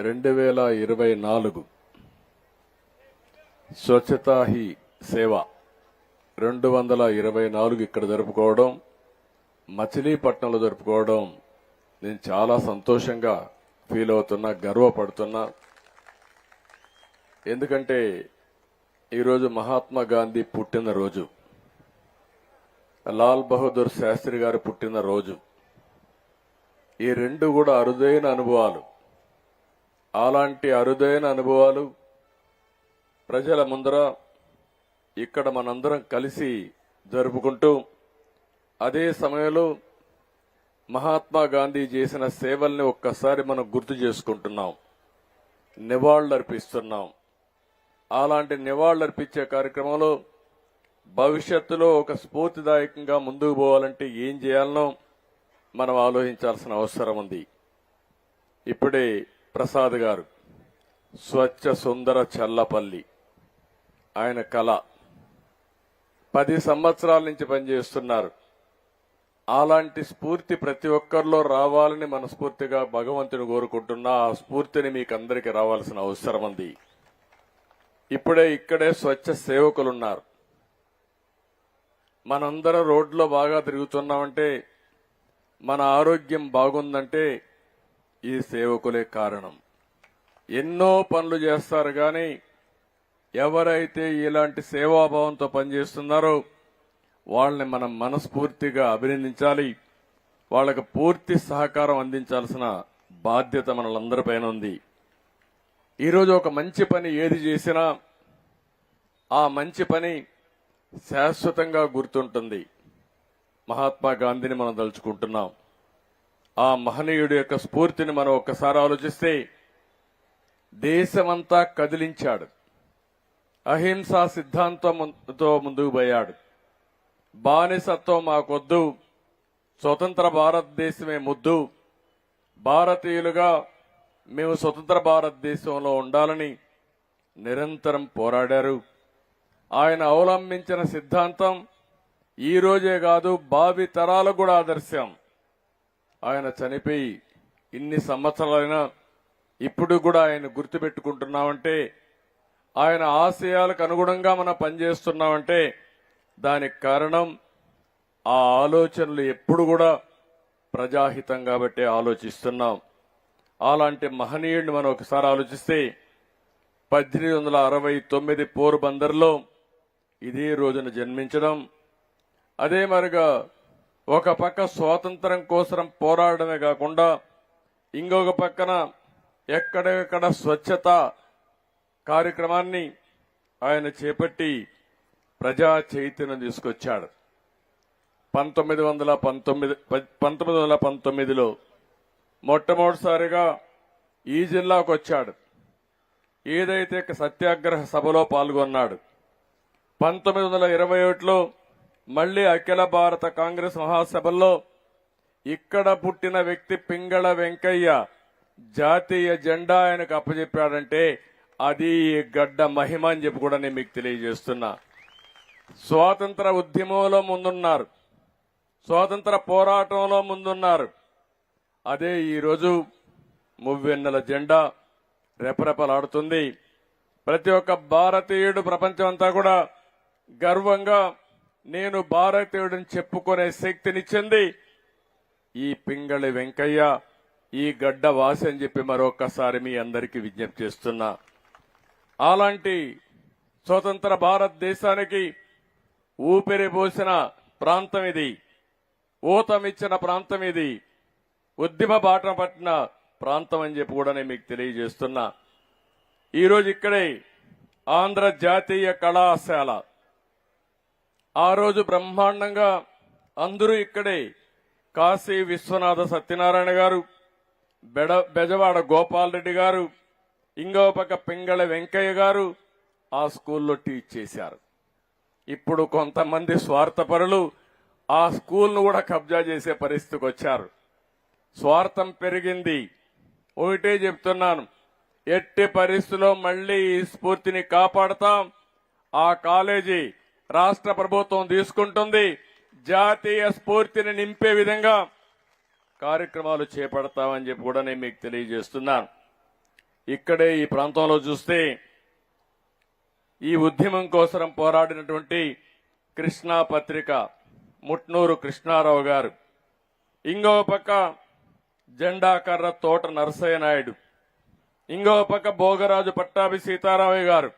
2024 స్వచ్ఛతా he సేవ 224 ఇక్కడ జరుపుకోవడం, మచిలీపట్నంలో జరుపుకోవడం నేను చాలా సంతోషంగా ఫీల్ అవుతున్నా, గర్వపడుతున్నా. ఎందుకంటే ఈరోజు మహాత్మా గాంధీ పుట్టినరోజు, లాల్ బహదూర్ శాస్త్రి గారు పుట్టినరోజు. ఈ రెండు కూడా అరుదైన అనుభవాలు. అలాంటి అరుదైన అనుభవాలు ప్రజల ముందర ఇక్కడ మనందరం కలిసి జరుపుకుంటూ, అదే సమయంలో మహాత్మా గాంధీ చేసిన సేవల్ని ఒక్కసారి మనం గుర్తు చేసుకుంటున్నాం, నివాళులర్పిస్తున్నాం. అలాంటి నివాళులర్పించే కార్యక్రమంలో భవిష్యత్తులో ఒక స్ఫూర్తిదాయకంగా ముందుకు పోవాలంటే ఏం చేయాలనో మనం ఆలోచించాల్సిన అవసరం ఉంది. ఇప్పుడే ప్రసాద్ గారు స్వచ్ఛ సుందర చల్లపల్లి ఆయన కళ 10 సంవత్సరాల నుంచి పనిచేస్తున్నారు. అలాంటి స్ఫూర్తి ప్రతి ఒక్కరిలో రావాలని మనస్ఫూర్తిగా భగవంతుని కోరుకుంటున్నా. ఆ స్ఫూర్తిని మీకు అందరికీ రావాల్సిన అవసరం ఉంది. ఇప్పుడే ఇక్కడే స్వచ్ఛ సేవకులున్నారు. మనందరం రోడ్లో బాగా తిరుగుతున్నామంటే, మన ఆరోగ్యం బాగుందంటే ఈ సేవకులే కారణం. ఎన్నో పనులు చేస్తారు కానీ ఎవరైతే ఇలాంటి సేవాభావంతో పనిచేస్తున్నారో వాళ్ళని మనం మనస్ఫూర్తిగా అభినందించాలి. వాళ్ళకు పూర్తి సహకారం అందించాల్సిన బాధ్యత మనలందరిపైన ఉంది. ఈరోజు ఒక మంచి పని ఏది చేసినా ఆ మంచి పని శాశ్వతంగా గుర్తుంటుంది. మహాత్మా గాంధీని మనం తలుచుకుంటున్నాం. ఆ మహనీయుడి యొక్క స్ఫూర్తిని మనం ఒక్కసారి ఆలోచిస్తే, దేశమంతా కదిలించాడు. అహింసా సిద్ధాంతంతో ముందుకు పోయాడు. బానిసత్వం మాకొద్దు, స్వతంత్ర భారతదేశమే ముద్దు, భారతీయులుగా మేము స్వతంత్ర భారతదేశంలో ఉండాలని నిరంతరం పోరాడారు. ఆయన అవలంబించిన సిద్ధాంతం ఈ రోజే కాదు, భావి తరాలకు కూడా ఆదర్శం. ఆయన చనిపోయి ఇన్ని సంవత్సరాలైనా ఇప్పుడు కూడా ఆయన గుర్తుపెట్టుకుంటున్నామంటే, ఆయన ఆశయాలకు అనుగుణంగా మనం పనిచేస్తున్నామంటే దానికి కారణం ఆ ఆలోచనలు ఎప్పుడు కూడా ప్రజాహితం కాబట్టి ఆలోచిస్తున్నాం. అలాంటి మహనీయుడిని మనం ఒకసారి ఆలోచిస్తే, 1869 పోర్బందర్లో ఇదే రోజున జన్మించడం, అదే మరిగా ఒక పక్క స్వాతంత్రం కోసం పోరాడమే కాకుండా ఇంకొక పక్కన ఎక్కడెక్కడ స్వచ్ఛత కార్యక్రమాన్ని ఆయన చేపట్టి ప్రజా చైతన్యం తీసుకొచ్చాడు. 1919లో మొట్టమొదటిసారిగా ఈ జిల్లాకు వచ్చాడు. ఏదైతే సత్యాగ్రహ సభలో పాల్గొన్నాడు. 1921లో మళ్లీ అఖిల భారత కాంగ్రెస్ మహాసభల్లో ఇక్కడ పుట్టిన వ్యక్తి పింగళ వెంకయ్య జాతీయ జెండా ఆయనకు అప్పచెప్పాడంటే అది గడ్డ మహిమ అని చెప్పి కూడా నేను మీకు తెలియజేస్తున్నా. స్వాతంత్ర ఉద్యమంలో ముందున్నారు, స్వాతంత్ర పోరాటంలో ముందున్నారు. అదే ఈరోజు మువ్వెన్నెల జెండా రెపరెపలాడుతుంది. ప్రతి ఒక్క భారతీయుడు ప్రపంచం అంతా కూడా గర్వంగా నేను భారతీయుడిని చెప్పుకునే శక్తినిచ్చింది ఈ పింగళి వెంకయ్య, ఈ గడ్డ వాసి అని చెప్పి మరొకసారి మీ అందరికీ విజ్ఞప్తి చేస్తున్నా. అలాంటి స్వతంత్ర భారతదేశానికి ఊపిరి పోసిన ప్రాంతం ఇది, ఊతమిచ్చిన ప్రాంతం ఇది, ఉద్యమ బాట పట్టిన ప్రాంతం అని చెప్పి కూడా నేను మీకు తెలియజేస్తున్నా. ఈరోజు ఇక్కడే ఆంధ్ర జాతీయ కళాశాల, ఆ రోజు బ్రహ్మాండంగా అందరూ ఇక్కడే కాశీ విశ్వనాథ సత్యనారాయణ గారు, బెజవాడ గోపాల్ రెడ్డి గారు, ఇంకో పక్క పింగళ వెంకయ్య గారు ఆ స్కూల్లో టీచ్ చేశారు. ఇప్పుడు కొంతమంది స్వార్థపరులు ఆ స్కూల్ను కూడా కబ్జా చేసే పరిస్థితికి వచ్చారు. స్వార్థం పెరిగింది. ఒకటే చెప్తున్నాను, ఎట్టి పరిస్థితుల్లో మళ్లీ ఈ స్ఫూర్తిని కాపాడతాం. ఆ కాలేజీ రాష్ట్ర ప్రభుత్వం తీసుకుంటుంది. జాతీయ స్ఫూర్తిని నింపే విధంగా కార్యక్రమాలు చేపడతామని చెప్పి కూడా నేను మీకు తెలియజేస్తున్నాను. ఇక్కడే ఈ ప్రాంతంలో చూస్తే ఈ ఉద్యమం కోసం పోరాడినటువంటి కృష్ణా పత్రిక ముట్నూరు కృష్ణారావు గారు, ఇంకో పక్క జెండాకర్ర తోట నరసయ్య నాయుడు, ఇంకో పక్క భోగరాజు పట్టాభి సీతారామయ్య గారు,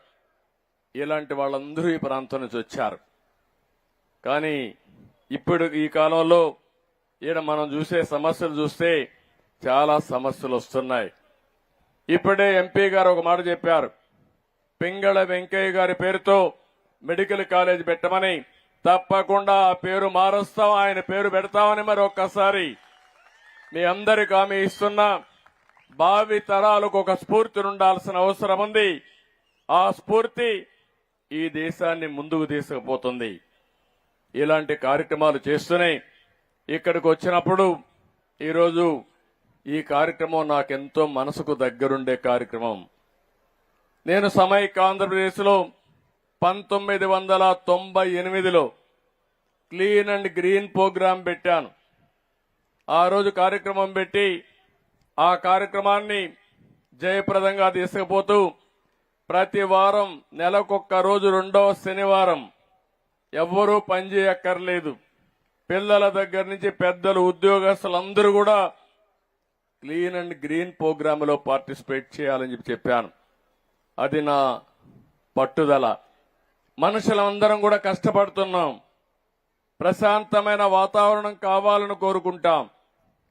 ఇలాంటి వాళ్ళందరూ ఈ ప్రాంతం నుంచి వచ్చారు. కానీ ఇప్పుడు ఈ కాలంలో ఈడ మనం చూసే సమస్యలు చూస్తే చాలా సమస్యలు వస్తున్నాయి. ఇప్పుడే ఎంపీ గారు ఒక మాట చెప్పారు, పింగళ వెంకయ్య గారి పేరుతో మెడికల్ కాలేజ్ పెట్టమని. తప్పకుండా ఆ పేరు మారుస్తాం, ఆయన పేరు పెడతామని మరి ఒక్కసారి మీ అందరికి హామీ ఇస్తున్నా. భావి తరాలకు ఒక స్ఫూర్తి ఉండాల్సిన అవసరం ఉంది. ఆ స్ఫూర్తి ఈ దేశాన్ని ముందుకు తీసుకుపోతుంది. ఇలాంటి కార్యక్రమాలు చేస్తూనే ఇక్కడికి వచ్చినప్పుడు ఈరోజు ఈ కార్యక్రమం నాకెంతో మనసుకు దగ్గరుండే కార్యక్రమం. నేను సమైక్య ఆంధ్రప్రదేశ్లో 1998లో క్లీన్ అండ్ గ్రీన్ ప్రోగ్రాం పెట్టాను. ఆ రోజు కార్యక్రమం పెట్టి ఆ కార్యక్రమాన్ని జయప్రదంగా తీసుకుపోతూ ప్రతి వారం నెలకొక్క రోజు రెండవ శనివారం ఎవ్వరూ పనిచేయక్కర్లేదు, పిల్లల దగ్గర నుంచి పెద్దలు ఉద్యోగస్తులందరూ కూడా క్లీన్ అండ్ గ్రీన్ ప్రోగ్రాంలో పార్టిసిపేట్ చేయాలని చెప్పాను. అది నా పట్టుదల. మనుషులందరం కూడా కష్టపడుతున్నాం, ప్రశాంతమైన వాతావరణం కావాలని కోరుకుంటాం.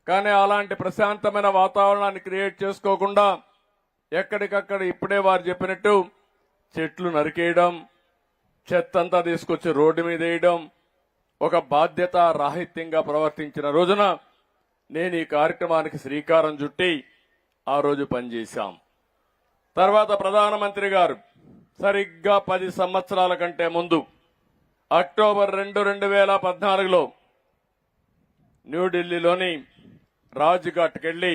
కానీ అలాంటి ప్రశాంతమైన వాతావరణాన్ని క్రియేట్ చేసుకోకుండా ఎక్కడికక్కడ ఇప్పుడే వారు చెప్పినట్టు చెట్లు నరికేయడం, చెత్తంతా తీసుకొచ్చి రోడ్డు మీద వేయడం, ఒక బాధ్యత రాహిత్యంగా ప్రవర్తించిన రోజున నేను ఈ కార్యక్రమానికి శ్రీకారం చుట్టి ఆ రోజు పనిచేశాం. తర్వాత ప్రధానమంత్రి గారు సరిగ్గా 10 సంవత్సరాల కంటే ముందు అక్టోబర్ 2, 2014లో న్యూఢిల్లీలోని రాజ్ఘాట్కి వెళ్లి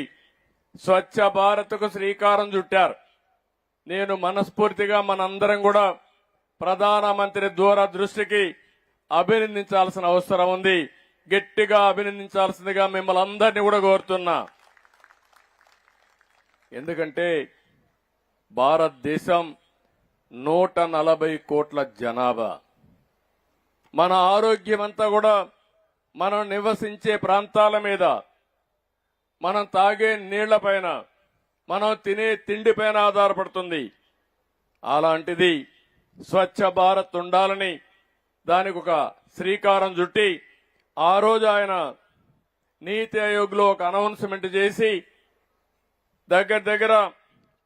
స్వచ్ఛ భారత్కు శ్రీకారం చుట్టారు. నేను మనస్ఫూర్తిగా మనందరం కూడా ప్రధానమంత్రి దూరదృష్టికి అభినందించాల్సిన అవసరం ఉంది. గట్టిగా అభినందించాల్సిందిగా మిమ్మల్ని అందరినీ కూడా కోరుతున్నా. ఎందుకంటే భారతదేశం 140 కోట్ల జనాభా. మన ఆరోగ్యం అంతా కూడా మనం నివసించే ప్రాంతాల మీద, మనం తాగే నీళ్లపైన, మనం తినే తిండిపైన ఆధారపడుతుంది. అలాంటిది స్వచ్ఛ భారత్ ఉండాలని దానికి ఒక శ్రీకారం చుట్టి ఆ రోజు ఆయన నీతి ఆయోగ్లో ఒక అనౌన్స్మెంట్ చేసి దగ్గర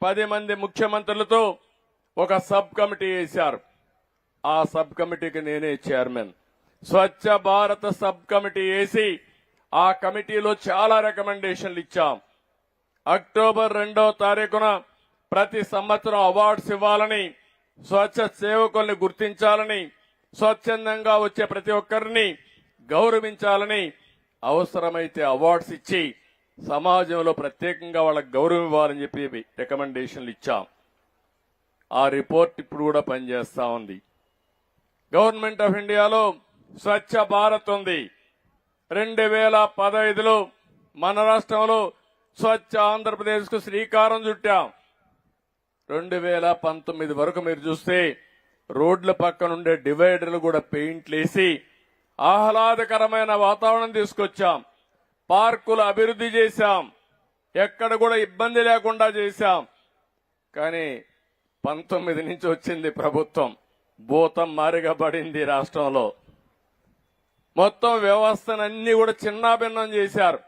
10 మంది ముఖ్యమంత్రులతో ఒక సబ్ కమిటీ వేశారు. ఆ సబ్ కమిటీకి నేనే chairman. Swachh Bharat sub committee వేసి ఆ కమిటీలో చాలా రికమెండేషన్లు ఇచ్చాం. అక్టోబర్ 2వ తారీఖున ప్రతి సంవత్సరం అవార్డ్స్ ఇవ్వాలని, స్వచ్ఛ సేవకుల్ని గుర్తించాలని, స్వచ్ఛందంగా వచ్చే ప్రతి ఒక్కరిని గౌరవించాలని, అవసరమైతే అవార్డ్స్ ఇచ్చి సమాజంలో ప్రత్యేకంగా వాళ్ళకి గౌరవం ఇవ్వాలని చెప్పి రికమెండేషన్లు ఇచ్చాం. ఆ రిపోర్ట్ ఇప్పుడు కూడా పనిచేస్తా ఉంది. గవర్నమెంట్ ఆఫ్ ఇండియాలో స్వచ్ఛ భారత్ ఉంది. 2015లో మన రాష్ట్రంలో స్వచ్ఛ ఆంధ్రప్రదేశ్ కు శ్రీకారం చుట్టాం. 2019 వరకు మీరు చూస్తే రోడ్ల పక్కన ఉండే డివైడర్లు కూడా పెయింట్లేసి ఆహ్లాదకరమైన వాతావరణం తీసుకొచ్చాం. పార్కులు అభివృద్ధి చేశాం. ఎక్కడ కూడా ఇబ్బంది లేకుండా చేశాం. కానీ 19 నుంచి వచ్చింది ప్రభుత్వం, భూతం మారిగా పడింది రాష్ట్రంలో. మొత్తం వ్యవస్థనన్నీ కూడా చిన్నాభిన్నం చేశారు.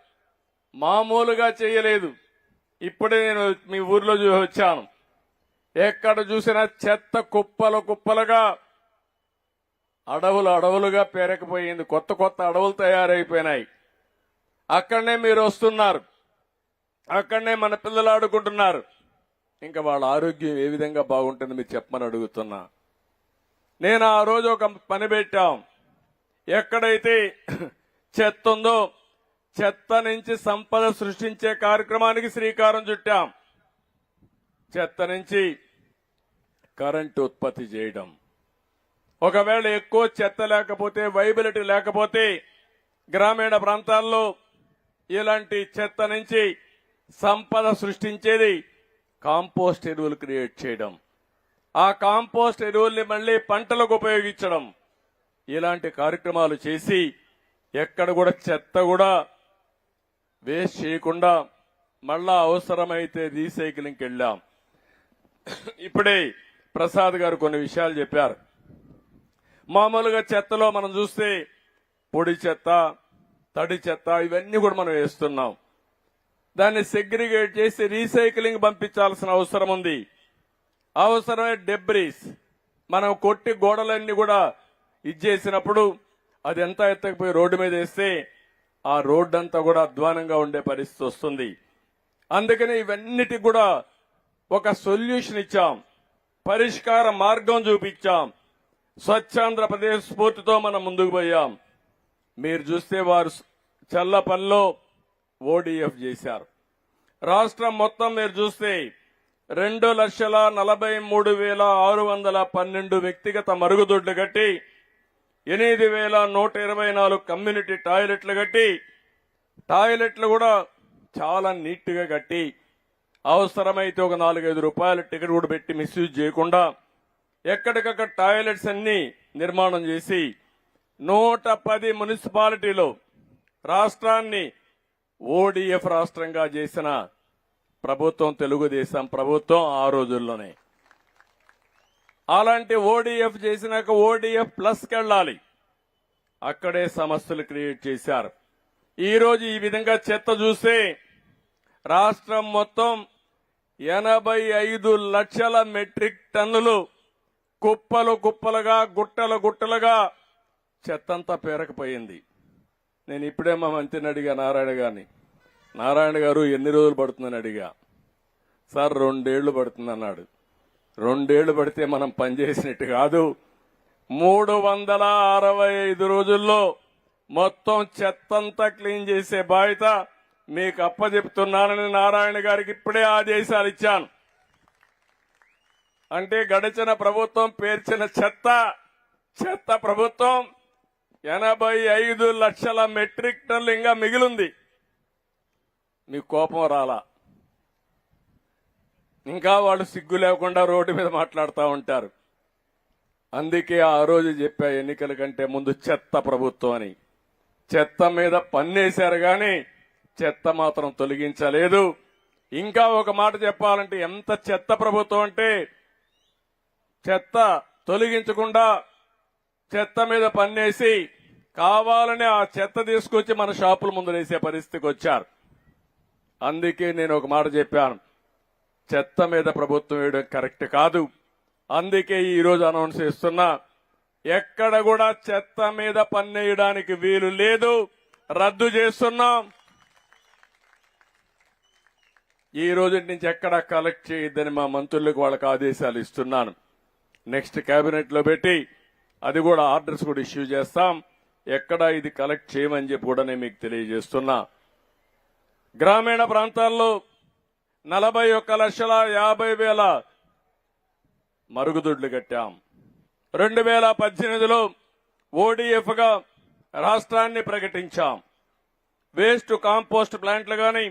మామూలుగా చేయలేదు. ఇప్పుడే నేను మీ ఊర్లో వచ్చాను. ఎక్కడ చూసినా చెత్త కుప్పలు కుప్పలుగా, అడవులుగా పేరకపోయింది. కొత్త అడవులు తయారైపోయినాయి. అక్కడనే మీరు వస్తున్నారు, అక్కడనే మన పిల్లలు ఆడుకుంటున్నారు. ఇంకా వాళ్ళ ఆరోగ్యం ఏ విధంగా బాగుంటుంది మీరు చెప్పమని అడుగుతున్నా. నేను ఆ రోజు ఒక పని పెట్టాం. ఎక్కడైతే చెత్త ఉందో చెత్త నుంచి సంపద సృష్టించే కార్యక్రమానికి శ్రీకారం చుట్టాం. చెత్త నుంచి కరెంటు ఉత్పత్తి చేయడం. ఒకవేళ ఎక్కువ చెత్త లేకపోతే, వైబిలిటీ లేకపోతే గ్రామీణ ప్రాంతాల్లో ఇలాంటి చెత్త నుంచి సంపద సృష్టించేది కాంపోస్ట్ ఎరువులు క్రియేట్ చేయడం, ఆ కాంపోస్ట్ ఎరువుల్ని మళ్ళీ పంటలకు ఉపయోగించడం, ఇలాంటి కార్యక్రమాలు చేసి ఎక్కడ కూడా చెత్త కూడా వేస్ట్ చేయకుండా మళ్ళా అవసరమైతే రీసైక్లింగ్కి వెళ్ళాం. ఇప్పుడే ప్రసాద్ గారు కొన్ని విషయాలు చెప్పారు. మామూలుగా చెత్తలో మనం చూస్తే పొడి చెత్త, తడి చెత్త ఇవన్నీ కూడా మనం వేస్తున్నాం. దాన్ని సెగ్రిగేట్ చేసి రీసైక్లింగ్ పంపించాల్సిన అవసరం ఉంది. అవసరమే డెబ్రీస్ మనం కొట్టి గోడలన్నీ కూడా ఇచ్చేసినప్పుడు అది ఎంత ఎత్తకపోయి రోడ్డు మీద వేస్తే ఆ రోడ్డు అంతా కూడా అధ్వానంగా ఉండే పరిస్థితి వస్తుంది. అందుకని ఇవన్నిటికి కూడా ఒక సొల్యూషన్ ఇచ్చాం, పరిష్కార మార్గం చూపించాం. స్వచ్ఛాంధ్రప్రదేశ్ స్ఫూర్తితో మనం ముందుకు పోయాం. మీరు చూస్తే వారు చల్లపల్లిలో ఓడిఎఫ్ చేశారు. రాష్ట్రం మొత్తం మీరు చూస్తే 2,43,612 వ్యక్తిగత మరుగుదొడ్లు కట్టి 8,124 కమ్యూనిటీ టాయిలెట్లు కట్టి, టాయిలెట్లు కూడా చాలా నీట్ గా కట్టి, అవసరమైతే ఒక 4-5 రూపాయల టికెట్ కూడా పెట్టి మిస్యూజ్ చేయకుండా ఎక్కడికక్కడ టాయిలెట్స్ అన్ని నిర్మాణం చేసి 110 మున్సిపాలిటీలో రాష్ట్రాన్ని ఓడిఎఫ్ రాష్ట్రంగా చేసిన ప్రభుత్వం తెలుగుదేశం ప్రభుత్వం ఆ రోజుల్లోనే. అలాంటి ఓడిఎఫ్ చేసినాక ఓడిఎఫ్ ప్లస్కి వెళ్ళాలి. అక్కడే సమస్యలు క్రియేట్ చేశారు. ఈ రోజు ఈ విధంగా చెత్త చూస్తే రాష్ట్రం మొత్తం 85 లక్షల మెట్రిక్ టన్నులు కుప్పలు కుప్పలుగా గుట్టలు గుట్టలుగా చెత్తంతా పేరకపోయింది. నేను ఇప్పుడే మా మంత్రిని అడిగా, నారాయణ గారు ఎన్ని రోజులు పడుతుందని అడిగా. సార్ 2 ఏళ్లు పడుతుంది అన్నాడు. 2 ఏళ్లు పడితే మనం పనిచేసినట్టు కాదు. 365 రోజుల్లో మొత్తం చెత్తంతా క్లీన్ చేసే బాధ్యత మీకు అప్పచెప్తున్నానని నారాయణ గారికి ఇప్పుడే ఆదేశాలు ఇచ్చాను. అంటే గడిచిన ప్రభుత్వం పేర్చిన చెత్త ప్రభుత్వం 85 లక్షల మెట్రిక్ టన్నులు ఇంకా మిగిలింది. మీకు కోపం రాలా? ఇంకా వాళ్ళు సిగ్గు లేకుండా రోడ్డు మీద మాట్లాడుతూ ఉంటారు. అందుకే ఆ రోజు చెప్పా, ఎన్నికల కంటే ముందు చెత్త ప్రభుత్వం అని. చెత్త మీద పన్నేశారు గాని చెత్త మాత్రం తొలగించలేదు. ఇంకా ఒక మాట చెప్పాలంటే ఎంత చెత్త ప్రభుత్వం అంటే చెత్త తొలగించకుండా చెత్త మీద పన్నేసి కావాలని ఆ చెత్త తీసుకొచ్చి మన షాపుల ముందు వేసే పరిస్థితికి వచ్చారు. అందుకే నేను ఒక మాట చెప్పాను, చెత్త మీద ప్రభుత్వం వేయడం కరెక్ట్ కాదు. అందుకే ఈ రోజు అనౌన్స్ చేస్తున్నా, ఎక్కడ కూడా చెత్త మీద పన్నేయడానికి వీలు లేదు, రద్దు చేస్తున్నాం. ఈ రోజు నుంచి ఎక్కడ కలెక్ట్ చేయొద్దని మా మంత్రులకు వాళ్ళకి ఆదేశాలు ఇస్తున్నాను. నెక్స్ట్ కేబినెట్ లో పెట్టి అది కూడా ఆర్డర్స్ కూడా ఇష్యూ చేస్తాం. ఎక్కడ ఇది కలెక్ట్ చేయమని చెప్పి కూడా నేను మీకు తెలియజేస్తున్నా. గ్రామీణ ప్రాంతాల్లో 41,50,000 మరుగుదొడ్లు కట్టాం. 2018లో ఓడిఎఫ్ గా రాష్ట్రాన్ని ప్రకటించాం. వేస్ట్ కాంపోస్ట్ ప్లాంట్లు గాని,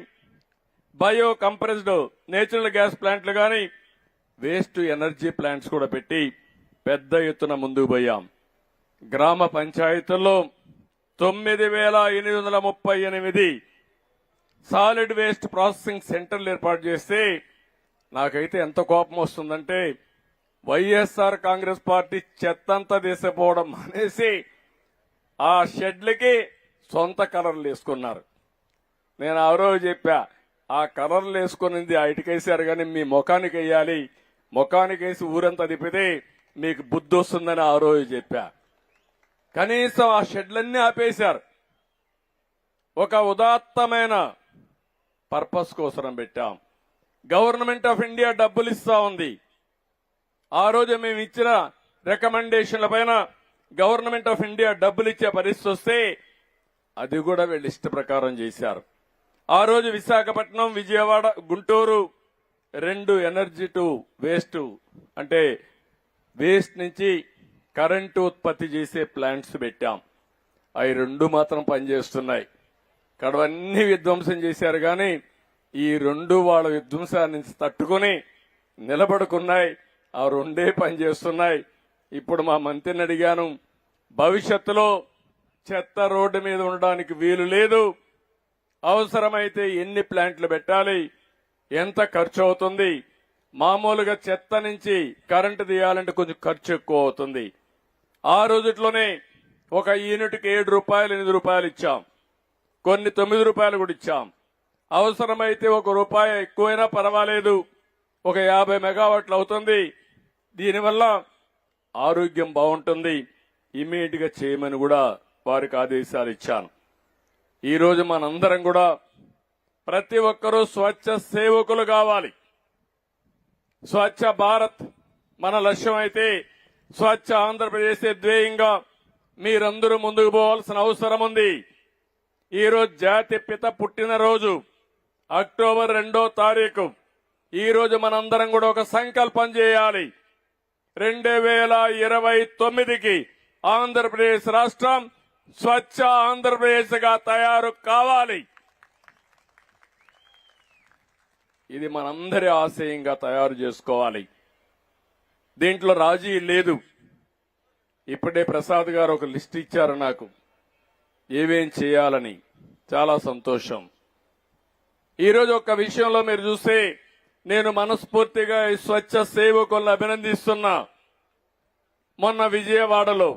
బయో కంప్రెస్డ్ నేచురల్ గ్యాస్ ప్లాంట్లు గాని, వేస్ట్ ఎనర్జీ ప్లాంట్స్ కూడా పెట్టి పెద్ద ఎత్తున ముందుకు పోయాం. గ్రామ పంచాయతీల్లో 9,838 సాలిడ్ వేస్ట్ ప్రాసెసింగ్ సెంటర్లు ఏర్పాటు చేస్తే నాకైతే ఎంత కోపం వస్తుందంటే, వైఎస్ఆర్ కాంగ్రెస్ పార్టీ చెత్తంతా తీసిపోవడం అనేసి ఆ షెడ్లకి సొంత కలర్లు వేసుకున్నారు. నేను ఆ రోజు చెప్పా, ఆ కలర్లు వేసుకునింది ఇటుకేసారు కానీ మీ ముఖానికి వేయాలి, ముఖానికి వేసి ఊరంతా తిప్పితే మీకు బుద్ధి వస్తుందని ఆ రోజు చెప్పా. కనీసం ఆ షెడ్లన్నీ ఆపేశారు. ఒక ఉదాత్తమైన పర్పస్ కోసం పెట్టాం. గవర్నమెంట్ ఆఫ్ ఇండియా డబ్బులు ఇస్తా ఉంది. ఆ రోజు మేము ఇచ్చిన రికమెండేషన్ల పైన గవర్నమెంట్ ఆఫ్ ఇండియా డబ్బులు ఇచ్చే పరిస్థితి వస్తే అది కూడా వీళ్ళు ఇష్ట ప్రకారం చేశారు. ఆ రోజు Visakhapatnam, Vijayawada, Guntur 2 energy to waste అంటే వేస్ట్ నుంచి కరెంటు ఉత్పత్తి చేసే ప్లాంట్స్ పెట్టాం. అవి 2 మాత్రం పనిచేస్తున్నాయి. కడవన్నీ విధ్వంసం చేశారు కానీ ఈ రెండు వాళ్ళ విధ్వంసాన్ని తట్టుకుని నిలబడుకున్నాయి. ఆ రెండే పనిచేస్తున్నాయి. ఇప్పుడు మా మంత్రిని అడిగాను, భవిష్యత్తులో చెత్త రోడ్డు మీద ఉండడానికి వీలు లేదు. అవసరమైతే ఎన్ని ప్లాంట్లు పెట్టాలి, ఎంత ఖర్చు అవుతుంది, మామూలుగా చెత్త నుంచి కరెంటు తీయాలంటే కొంచెం ఖర్చు ఎక్కువ అవుతుంది. ఆ రోజుట్లోనే ఒక యూనిట్కి 7 రూపాయలు 8 రూపాయలు ఇచ్చాం, కొన్ని 9 రూపాయలు కూడా ఇచ్చాం. అవసరమైతే ₹1 ఎక్కువైనా పర్వాలేదు, ఒక 50 మెగావాట్లు అవుతుంది. దీనివల్ల ఆరోగ్యం బాగుంటుంది, ఇమీడియట్ గా చేయమని కూడా వారికి ఆదేశాలు ఇచ్చాను. ఈ రోజు మనందరం కూడా ప్రతి ఒక్కరూ స్వచ్ఛ సేవకులు కావాలి. స్వచ్ఛ భారత్ మన లక్ష్యం అయితే స్వచ్ఛ ఆంధ్రప్రదేశ్ ధ్యేయంగా మీరందరూ ముందుకు పోవాల్సిన అవసరం ఉంది. ఈ రోజు జాతి పిత పుట్టినరోజు అక్టోబర్ 2వ తారీఖు. ఈ రోజు మనందరం కూడా ఒక సంకల్పం చేయాలి. 2029కి ఆంధ్రప్రదేశ్ రాష్ట్రం స్వచ్ఛ ఆంధ్రప్రదేశ్ గా తయారు కావాలి. ఇది మనందరి ఆశయంగా తయారు చేసుకోవాలి. దీంట్లో రాజీ లేదు. ఇప్పుడే ప్రసాద్ గారు ఒక లిస్ట్ ఇచ్చారు నాకు, ఏమేం చేయాలని. చాలా సంతోషం. ఈరోజు ఒక విషయంలో మీరు చూస్తే నేను మనస్ఫూర్తిగా ఈ స్వచ్ఛ సేవకులను అభినందిస్తున్నా. మొన్న విజయవాడలో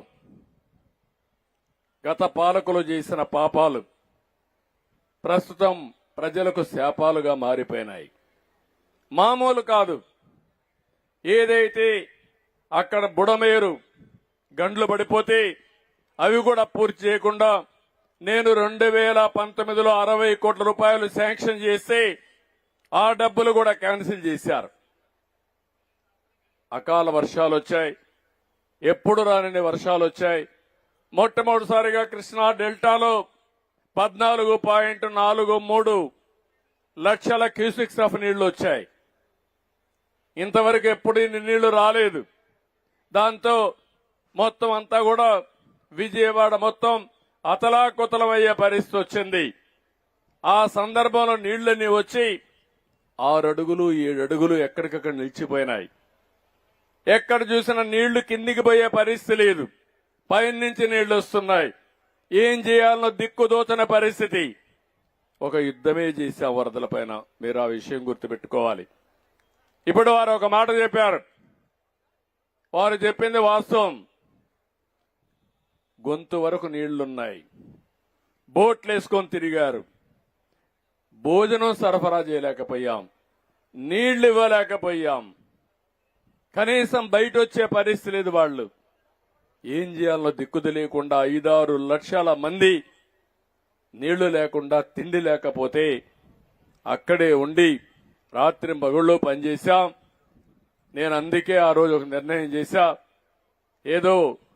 గత పాలకులు చేసిన పాపాలు ప్రస్తుతం ప్రజలకు శాపాలుగా మారిపోయినాయి. మామూలు కాదు. ఏదైతే అక్కడ బుడమేరు గండ్లు పడిపోతే అవి కూడా పూర్తి చేయకుండా నేను 2019లో 60 కోట్ల రూపాయలు శాంక్షన్ చేస్తే ఆ డబ్బులు కూడా క్యాన్సిల్ చేశారు. అకాల వర్షాలు వచ్చాయి, ఎప్పుడు రాని వర్షాలు వచ్చాయి. మొట్టమొదటిసారిగా కృష్ణా డెల్టాలో 14.43 లక్షల క్యూసిక్స్ ఆఫ్ నీళ్లు వచ్చాయి. ఇంతవరకు ఎప్పుడు ఇన్ని నీళ్లు రాలేదు. దాంతో మొత్తం అంతా కూడా విజయవాడ మొత్తం అతలాకుతలమయ్యే పరిస్థితి వచ్చింది. ఆ సందర్భంలో నీళ్లన్నీ వచ్చి 6 అడుగులు 7 అడుగులు ఎక్కడికక్కడ నిలిచిపోయినాయి. ఎక్కడ చూసినా నీళ్లు కిందికి పోయే పరిస్థితి లేదు, పైనుంచి నీళ్లు వస్తున్నాయి. ఏం చేయాలనో దిక్కుదోచని పరిస్థితి. ఒక యుద్ధమే చేశాం వరదల పైన. మీరు ఆ విషయం గుర్తుపెట్టుకోవాలి. ఇప్పుడు వారు ఒక మాట చెప్పారు, వారు చెప్పింది వాస్తవం. గొంతు వరకు నీళ్లున్నాయి, బోట్లేసుకొని తిరిగారు, భోజనం సరఫరా చేయలేకపోయాం, నీళ్లు ఇవ్వలేకపోయాం, కనీసం బయట వచ్చే పరిస్థితి లేదు. వాళ్ళు ఏం చేయాలో దిక్కు తెలియకుండా 5-6 లక్షల మంది నీళ్లు లేకుండా తిండి లేకపోతే అక్కడే ఉండి రాత్రి పగళ్ళు పనిచేశాం. నేను అందుకే ఆ రోజు ఒక నిర్ణయం చేశా, ఏదో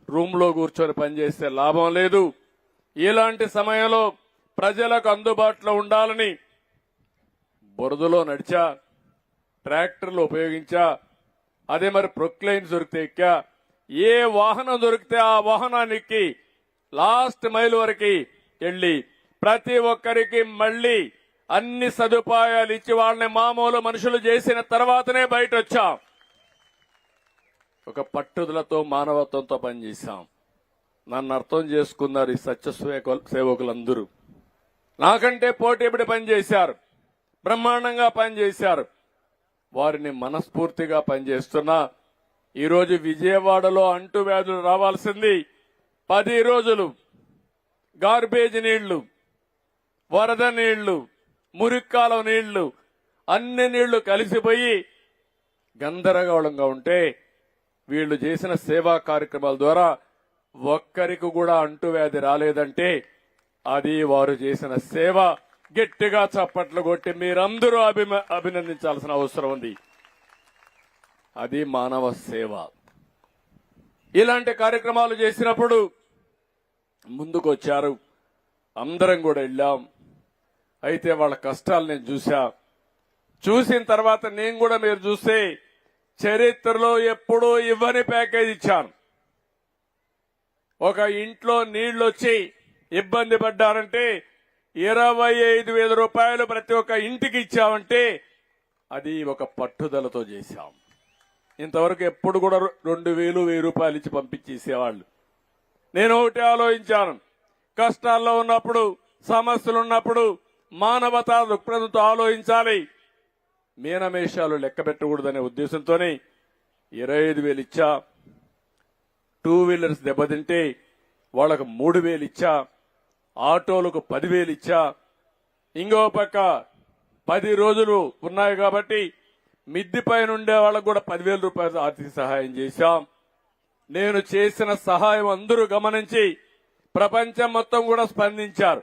రూమ్ లో కూర్చొని పనిచేస్తే లాభం లేదు. ఇలాంటి సమయంలో ప్రజలకు అందుబాటులో ఉండాలని బురదలో నడిచా, ట్రాక్టర్లు ఉపయోగించా, అదే మరి ప్రొక్లైన్ దొరికితే ఎక్కా. ఏ వాహనం దొరికితే ఆ వాహనానికి లాస్ట్ మైల్ వరకు వెళ్లి ప్రతి ఒక్కరికి మళ్లీ అన్ని సదుపాయాలు ఇచ్చి వాళ్ళని మామూలు మనుషులు చేసిన తర్వాతనే బయట వచ్చాం. ఒక పట్టుదలతో మానవత్వంతో పనిచేశాం. నన్ను అర్థం చేసుకున్నారు ఈ సత్య సేవకులందరూ. నాకంటే పోటీపడి పనిచేశారు, బ్రహ్మాండంగా పనిచేశారు. వారిని మనస్ఫూర్తిగా పనిచేస్తున్నా. ఈరోజు విజయవాడలో అంటువ్యాధులు రావాల్సింది 10 రోజులు. గార్బేజ్ నీళ్లు, వరద నీళ్లు, మురిక్కాలం నీళ్లు, అన్ని నీళ్లు కలిసిపోయి గందరగోళంగా ఉంటే వీళ్లు చేసిన సేవా కార్యక్రమాల ద్వారా ఒక్కరికి కూడా అంటువ్యాధి రాలేదంటే అది వారు చేసిన సేవ. గట్టిగా చప్పట్లు కొట్టి మీరందరూ అభినందించాల్సిన అవసరం ఉంది. అది మానవ సేవ. ఇలాంటి కార్యక్రమాలు చేసినప్పుడు ముందుకు వచ్చారు, అందరం కూడా వెళ్ళాం. అయితే వాళ్ళ కష్టాలు నేను చూసిన తర్వాత నేను కూడా మీరు చూస్తే చరిత్రలో ఎప్పుడూ ఇవ్వని ప్యాకేజ్ ఇచ్చాను. ఒక ఇంట్లో నీళ్లు వచ్చి ఇబ్బంది పడ్డారంటే 25,000 రూపాయలు ప్రతి ఒక్క ఇంటికి ఇచ్చామంటే అది ఒక పట్టుదలతో చేశాం. ఇంతవరకు ఎప్పుడు కూడా 2,000, 1,000 రూపాయలు ఇచ్చి పంపించేసేవాళ్ళు. నేను ఒకటి ఆలోచించాను, కష్టాల్లో ఉన్నప్పుడు, సమస్యలు ఉన్నప్పుడు మానవతా దృక్పథంతో ఆలోచించాలి. మీనమేషాలు లెక్క పెట్టకూడదనే ఉద్దేశంతోనే 25,000 ఇచ్చా. 2 వీలర్స్ దెబ్బతింటే వాళ్ళకు 3,000 ఇచ్చా. ఆటోలకు 10,000 ఇచ్చా. ఇంకో పక్క 10 రోజులు ఉన్నాయి కాబట్టి మిద్ది పైన ఉండే వాళ్ళకు కూడా 10,000 రూపాయలు ఆర్థిక సహాయం చేశాం. నేను చేసిన సహాయం అందరూ గమనించి ప్రపంచం మొత్తం కూడా స్పందించారు.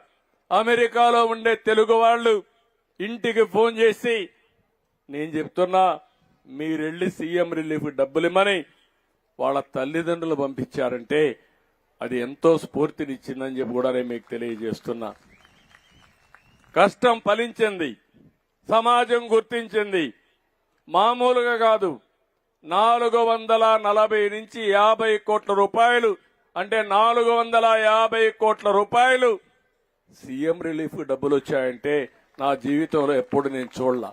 అమెరికాలో ఉండే తెలుగు వాళ్ళు ఇంటికి ఫోన్ చేసి నేను చెప్తున్నా మీరెళ్లి సీఎం రిలీఫ్ డబ్బులిమ్మని వాళ్ళ తల్లిదండ్రులు పంపించారంటే అది ఎంతో స్ఫూర్తినిచ్చిందని చెప్పి కూడా నేను మీకు తెలియజేస్తున్నా. కష్టం ఫలించింది, సమాజం గుర్తించింది. మామూలుగా కాదు, 440 నుంచి 50 కోట్ల రూపాయలు, అంటే 450 కోట్ల రూపాయలు సీఎం రిలీఫ్ డబ్బులు వచ్చాయంటే నా జీవితంలో ఎప్పుడు నేను చూడలా.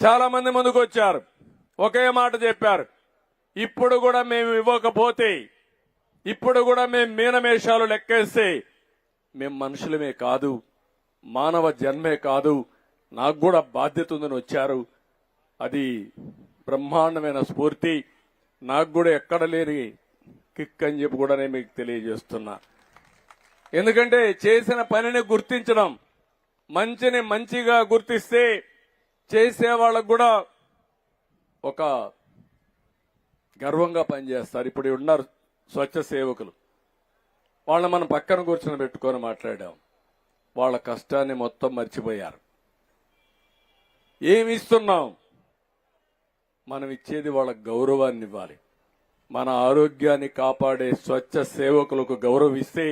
చాలా మంది ముందుకు వచ్చారు, ఒకే మాట చెప్పారు, ఇప్పుడు కూడా మేము ఇవ్వకపోతే, ఇప్పుడు కూడా మేము మీనమేషాలు లెక్కేస్తే మేము మనుషులమే కాదు, మానవ జన్మే కాదు, నాకు కూడా బాధ్యత ఉందని వచ్చారు. అది బ్రహ్మాండమైన స్ఫూర్తి, నాకు కూడా ఎక్కడ లేని కిక్ అని చెప్పి కూడా నేను మీకు తెలియజేస్తున్నా. ఎందుకంటే చేసిన పనిని గుర్తించడం, మంచిని మంచిగా గుర్తిస్తే చేసే వాళ్ళకు కూడా ఒక గర్వంగా పనిచేస్తారు. ఇప్పుడు ఉన్నారు స్వచ్ఛ సేవకులు, వాళ్ళని మనం పక్కన కూర్చొని పెట్టుకొని మాట్లాడాం. వాళ్ళ కష్టాన్ని మొత్తం మర్చిపోయారు. ఏమి ఇస్తున్నాం? మనం ఇచ్చేది వాళ్ళ గౌరవాన్ని ఇవ్వాలి. మన ఆరోగ్యాన్ని కాపాడే స్వచ్ఛ సేవకులకు గౌరవం ఇస్తే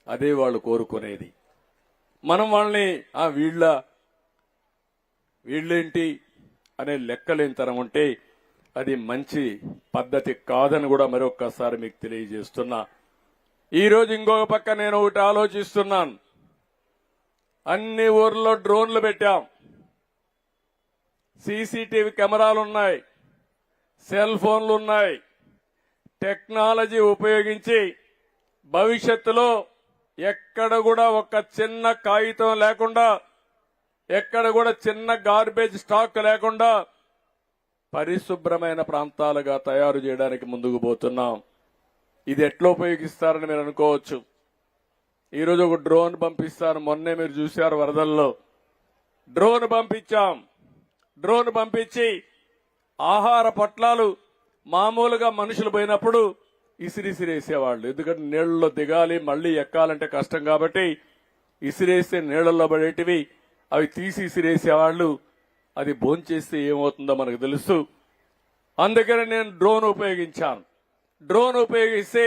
అదే వాళ్ళు కోరుకునేది. మనం వాళ్ళని వీళ్ళేంటి అనే లెక్కలేనితనం ఉంటే అది మంచి పద్ధతి కాదని కూడా మరొక్కసారి మీకు తెలియజేస్తున్నా. ఈరోజు ఇంకొక పక్క నేను ఒకటి ఆలోచిస్తున్నాను. అన్ని ఊర్లో డ్రోన్లు పెట్టాం, సీసీటీవీ కెమెరాలు ఉన్నాయి, సెల్ ఫోన్లు ఉన్నాయి. టెక్నాలజీ ఉపయోగించి భవిష్యత్తులో ఎక్కడ కూడా ఒక చిన్న కాగితం లేకుండా, ఎక్కడ కూడా చిన్న గార్బేజ్ స్టాక్ లేకుండా పరిశుభ్రమైన ప్రాంతాలుగా తయారు చేయడానికి ముందుకు పోతున్నాం. ఇది ఎట్లా ఉపయోగిస్తారని మీరు అనుకోవచ్చు. ఈరోజు ఒక డ్రోన్ పంపిస్తాను. మొన్నే మీరు చూశారు వరదల్లో డ్రోన్ పంపించాం. డ్రోన్ పంపించి ఆహార పొట్లాలు మామూలుగా మనుషులు పోయినప్పుడు ఇసిరిసిరేసేవాళ్ళు. ఎందుకంటే నీళ్లలో దిగాలి, మళ్లీ ఎక్కాలంటే కష్టం కాబట్టి ఇసిరేస్తే నీళ్లలో పడేటివి అవి తీసి ఇసిరేసేవాళ్లు. అది భోంచేస్తే ఏమవుతుందో మనకు తెలుసు. అందుకని నేను డ్రోన్ ఉపయోగించాను. డ్రోన్ ఉపయోగిస్తే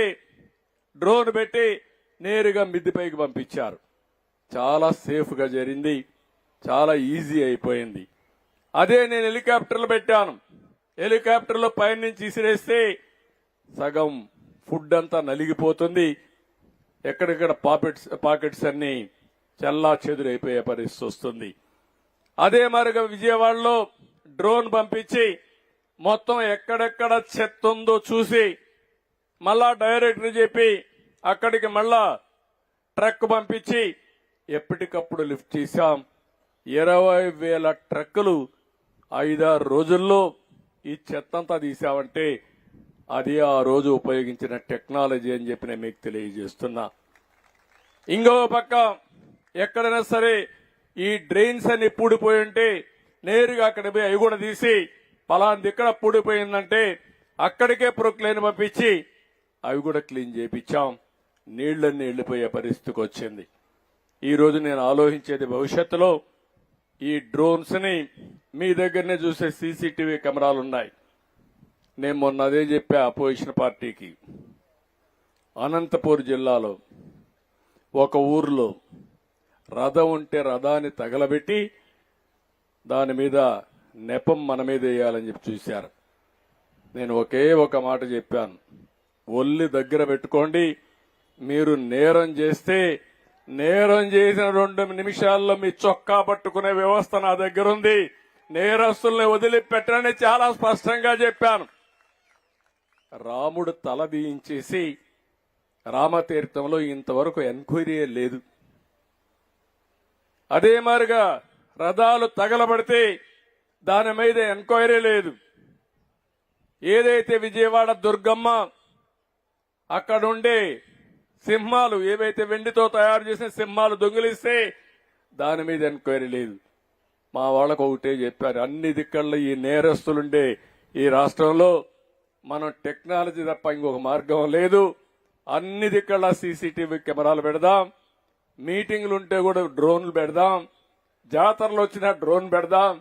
డ్రోన్ పెట్టి నేరుగా మిద్దిపైకి పంపించారు. చాలా సేఫ్ గా జరిగింది, చాలా ఈజీ అయిపోయింది. అదే నేను హెలికాప్టర్లు పెట్టాను. హెలికాప్టర్లో పైనుంచి ఇసిరేస్తే సగం ఫుడ్ అంతా నలిగిపోతుంది. ఎక్కడెక్కడ పాకెట్స్ అన్ని చల్లా చెదురైపోయే పరిస్థితి వస్తుంది. అదే మరిగా విజయవాడలో డ్రోన్ పంపించి మొత్తం ఎక్కడెక్కడ చెత్త ఉందో చూసి మళ్ళా డైరెక్టర్ చెప్పి అక్కడికి మళ్ళా ట్రక్ పంపించి ఎప్పటికప్పుడు లిఫ్ట్ చేశాం. 20,000 ట్రక్కులు 5-6 రోజుల్లో ఈ చెత్తంతా తీసామంటే అది ఆ రోజు ఉపయోగించిన టెక్నాలజీ అని చెప్పి నేను మీకు తెలియజేస్తున్నా. ఇంకో పక్క ఎక్కడైనా సరే ఈ డ్రైన్స్ అన్ని పూడిపోయి ఉంటే నేరుగా అక్కడ పోయి అవి కూడా తీసి పలాంది ఇక్కడ పూడిపోయిందంటే అక్కడికే ప్రొక్లైన్ పంపించి అవి కూడా క్లీన్ చేయించాం. నీళ్లన్నీ వెళ్లిపోయే పరిస్థితికి వచ్చింది. ఈ రోజు నేను ఆలోచించేది భవిష్యత్తులో ఈ డ్రోన్స్ ని మీ దగ్గరనే చూసే సీసీటీవీ కెమెరాలు ఉన్నాయి. నేను మొన్న అదే చెప్పా అపోజిషన్ పార్టీకి. అనంతపూర్ జిల్లాలో ఒక ఊర్లో రథం ఉంటే రథాన్ని తగలబెట్టి దాని మీద నెపం మన మీద వేయాలని చెప్పి చూశారు. నేను ఒకే ఒక మాట చెప్పాను, ఒళ్ళు దగ్గర పెట్టుకోండి. మీరు నేరం చేస్తే నేరం చేసిన 2 నిమిషాల్లో మీ చొక్కా పట్టుకునే వ్యవస్థ నా దగ్గర ఉంది. నేరస్తుల్ని వదిలిపెట్టని చాలా స్పష్టంగా చెప్పాను. రాముడు తల దీయించేసి రామతీర్థంలో ఇంతవరకు ఎంక్వైరీ లేదు. అదే మాదిరిగా రథాలు తగలబడితే దాని మీద ఎంక్వైరీ లేదు. ఏదైతే విజయవాడ దుర్గమ్మ అక్కడుండే సింహాలు ఏవైతే వెండితో తయారు చేసిన సింహాలు దొంగిలిస్తే దాని మీద ఎంక్వైరీ లేదు. మా వాళ్ళకు ఒకటే చెప్పారు, అన్ని దిక్కల్లో ఈ నేరస్తులుండే ఈ రాష్ట్రంలో మనం టెక్నాలజీ తప్ప ఇంకొక మార్గం లేదు. అన్ని దిక్కల్లా సీసీటీవీ కెమెరాలు పెడదాం, మీటింగ్లు ఉంటే కూడా డ్రోన్లు పెడదాం, జాతరలు వచ్చినా డ్రోన్ పెడదాం.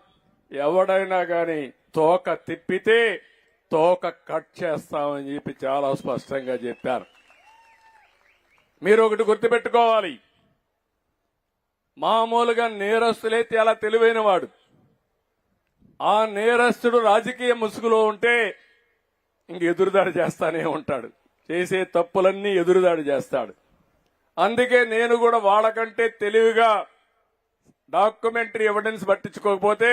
ఎవడైనా గాని తోక తిప్పితే తోక కట్ చేస్తామని చెప్పి చాలా స్పష్టంగా చెప్పారు. మీరు ఒకటి గుర్తుపెట్టుకోవాలి, మామూలుగా నేరస్తులే చాలా తెలివైన వాడు. ఆ నేరస్తుడు రాజకీయ ముసుగులో ఉంటే ఇంక ఎదురుదాడి చేస్తానే ఉంటాడు. చేసే తప్పులన్నీ ఎదురుదాడి చేస్తాడు. అందుకే నేను కూడా వాళ్ళకంటే తెలివిగా డాక్యుమెంటరీ ఎవిడెన్స్ పట్టించుకోకపోతే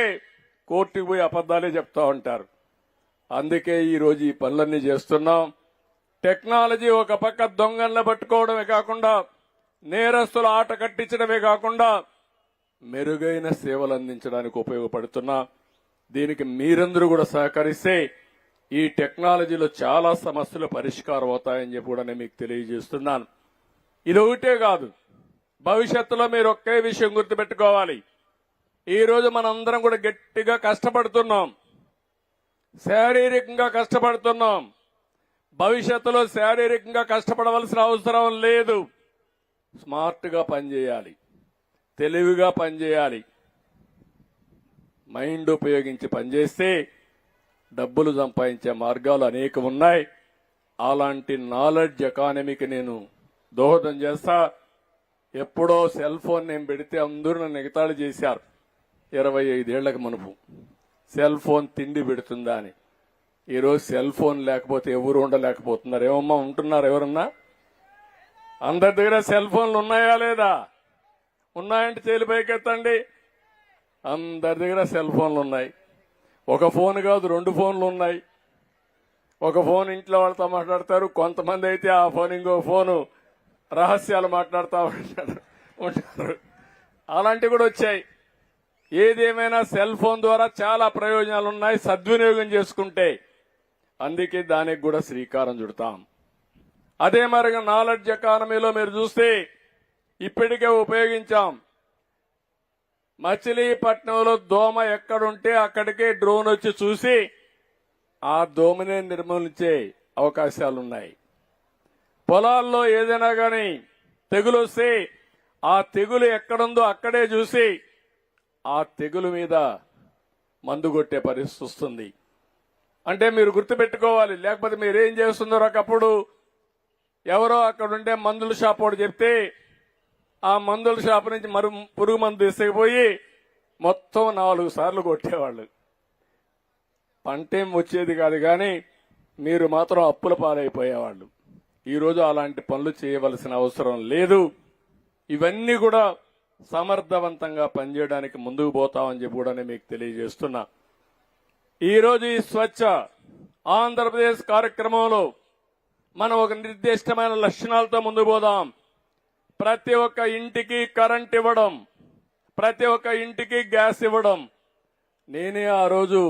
కోర్టుకు పోయి అబద్దాలే చెప్తా ఉంటారు. అందుకే ఈ రోజు ఈ పనులన్నీ చేస్తున్నాం. టెక్నాలజీ ఒక పక్క దొంగలను పట్టుకోవడమే కాకుండా నేరస్తుల ఆట కట్టించడమే కాకుండా మెరుగైన సేవలు అందించడానికి ఉపయోగపడుతున్నా. దీనికి మీరందరూ కూడా సహకరిస్తే ఈ టెక్నాలజీలో చాలా సమస్యలు పరిష్కారం అవుతాయని చెప్పి కూడా నేను మీకు తెలియజేస్తున్నాను. ఇది ఒకటే కాదు, భవిష్యత్తులో మీరు ఒకే విషయం గుర్తుపెట్టుకోవాలి. ఈ రోజు మనందరం కూడా గట్టిగా కష్టపడుతున్నాం, శారీరకంగా కష్టపడుతున్నాం. భవిష్యత్తులో శారీరకంగా కష్టపడవలసిన అవసరం లేదు. స్మార్ట్ గా పనిచేయాలి, తెలివిగా పనిచేయాలి. మైండ్ ఉపయోగించి పనిచేస్తే డబ్బులు సంపాదించే మార్గాలు అనేకం ఉన్నాయి. అలాంటి నాలెడ్జ్ ఎకానమీకి నేను దోహదం చేస్తా. ఎప్పుడో సెల్ ఫోన్ నేను పెడితే అందరూ నన్ను ఎగతాళి చేశారు. 25 ఏళ్లకు మునుపు సెల్ ఫోన్ తిండి పెడుతుందా అని. ఈరోజు సెల్ ఫోన్ లేకపోతే ఎవరు ఉండలేకపోతున్నారు. ఏమమ్మా ఉంటున్నారు ఎవరన్నా? అందరి దగ్గర సెల్ ఫోన్లు ఉన్నాయా లేదా? ఉన్నాయంటే చేలు పైకెత్తండి. అందరి దగ్గర సెల్ ఫోన్లు ఉన్నాయి. ఒక ఫోన్ కాదు 2 ఫోన్లు ఉన్నాయి. ఒక ఫోన్ ఇంట్లో వాళ్ళతో మాట్లాడతారు, కొంతమంది అయితే ఆ ఫోన్ ఇంకో ఫోను రహస్యాలు మాట్లాడుతూ ఉంటారు. అలాంటివి కూడా వచ్చాయి. ఏదేమైనా సెల్ ఫోన్ ద్వారా చాలా ప్రయోజనాలు ఉన్నాయి సద్వినియోగం చేసుకుంటే. అందుకే దానికి కూడా శ్రీకారం చుడతాం. అదే మరిగా నాలెడ్జ్ ఎకానమీలో మీరు చూస్తే ఇప్పటికే ఉపయోగించాం. మచిలీపట్నంలో దోమ ఎక్కడుంటే అక్కడికే డ్రోన్ వచ్చి చూసి ఆ దోమనే నిర్మూలించే అవకాశాలున్నాయి. పొలాల్లో ఏదైనా గాని తెగులు వస్తే ఆ తెగులు ఎక్కడుందో అక్కడే చూసి ఆ తెగులు మీద మందు కొట్టే పరిస్థితి వస్తుంది. అంటే మీరు గుర్తుపెట్టుకోవాలి. లేకపోతే మీరేం చేస్తున్నారో ఒకప్పుడు ఎవరో అక్కడుండే మందుల షాప్ వాడు చెప్తే ఆ మందుల షాప్ నుంచి మరి పురుగు మందు తీసుకుపోయి మొత్తం 4 సార్లు కొట్టేవాళ్ళు. పంటేం వచ్చేది కాదు, కానీ మీరు మాత్రం అప్పుల పాలైపోయేవాళ్ళు. ఈరోజు అలాంటి పనులు చేయవలసిన అవసరం లేదు. ఇవన్నీ కూడా సమర్థవంతంగా పనిచేయడానికి ముందుకు పోతామని చెప్పి కూడా నేను మీకు తెలియజేస్తున్నా. ఈరోజు ఈ స్వచ్ఛ ఆంధ్రప్రదేశ్ కార్యక్రమంలో మనం ఒక నిర్దిష్టమైన లక్షణాలతో ముందుకు పోదాం. ప్రతి ఒక్క ఇంటికి కరెంట్ ఇవ్వడం, ప్రతి ఒక్క ఇంటికి గ్యాస్ ఇవ్వడం. నేనే ఆ రోజు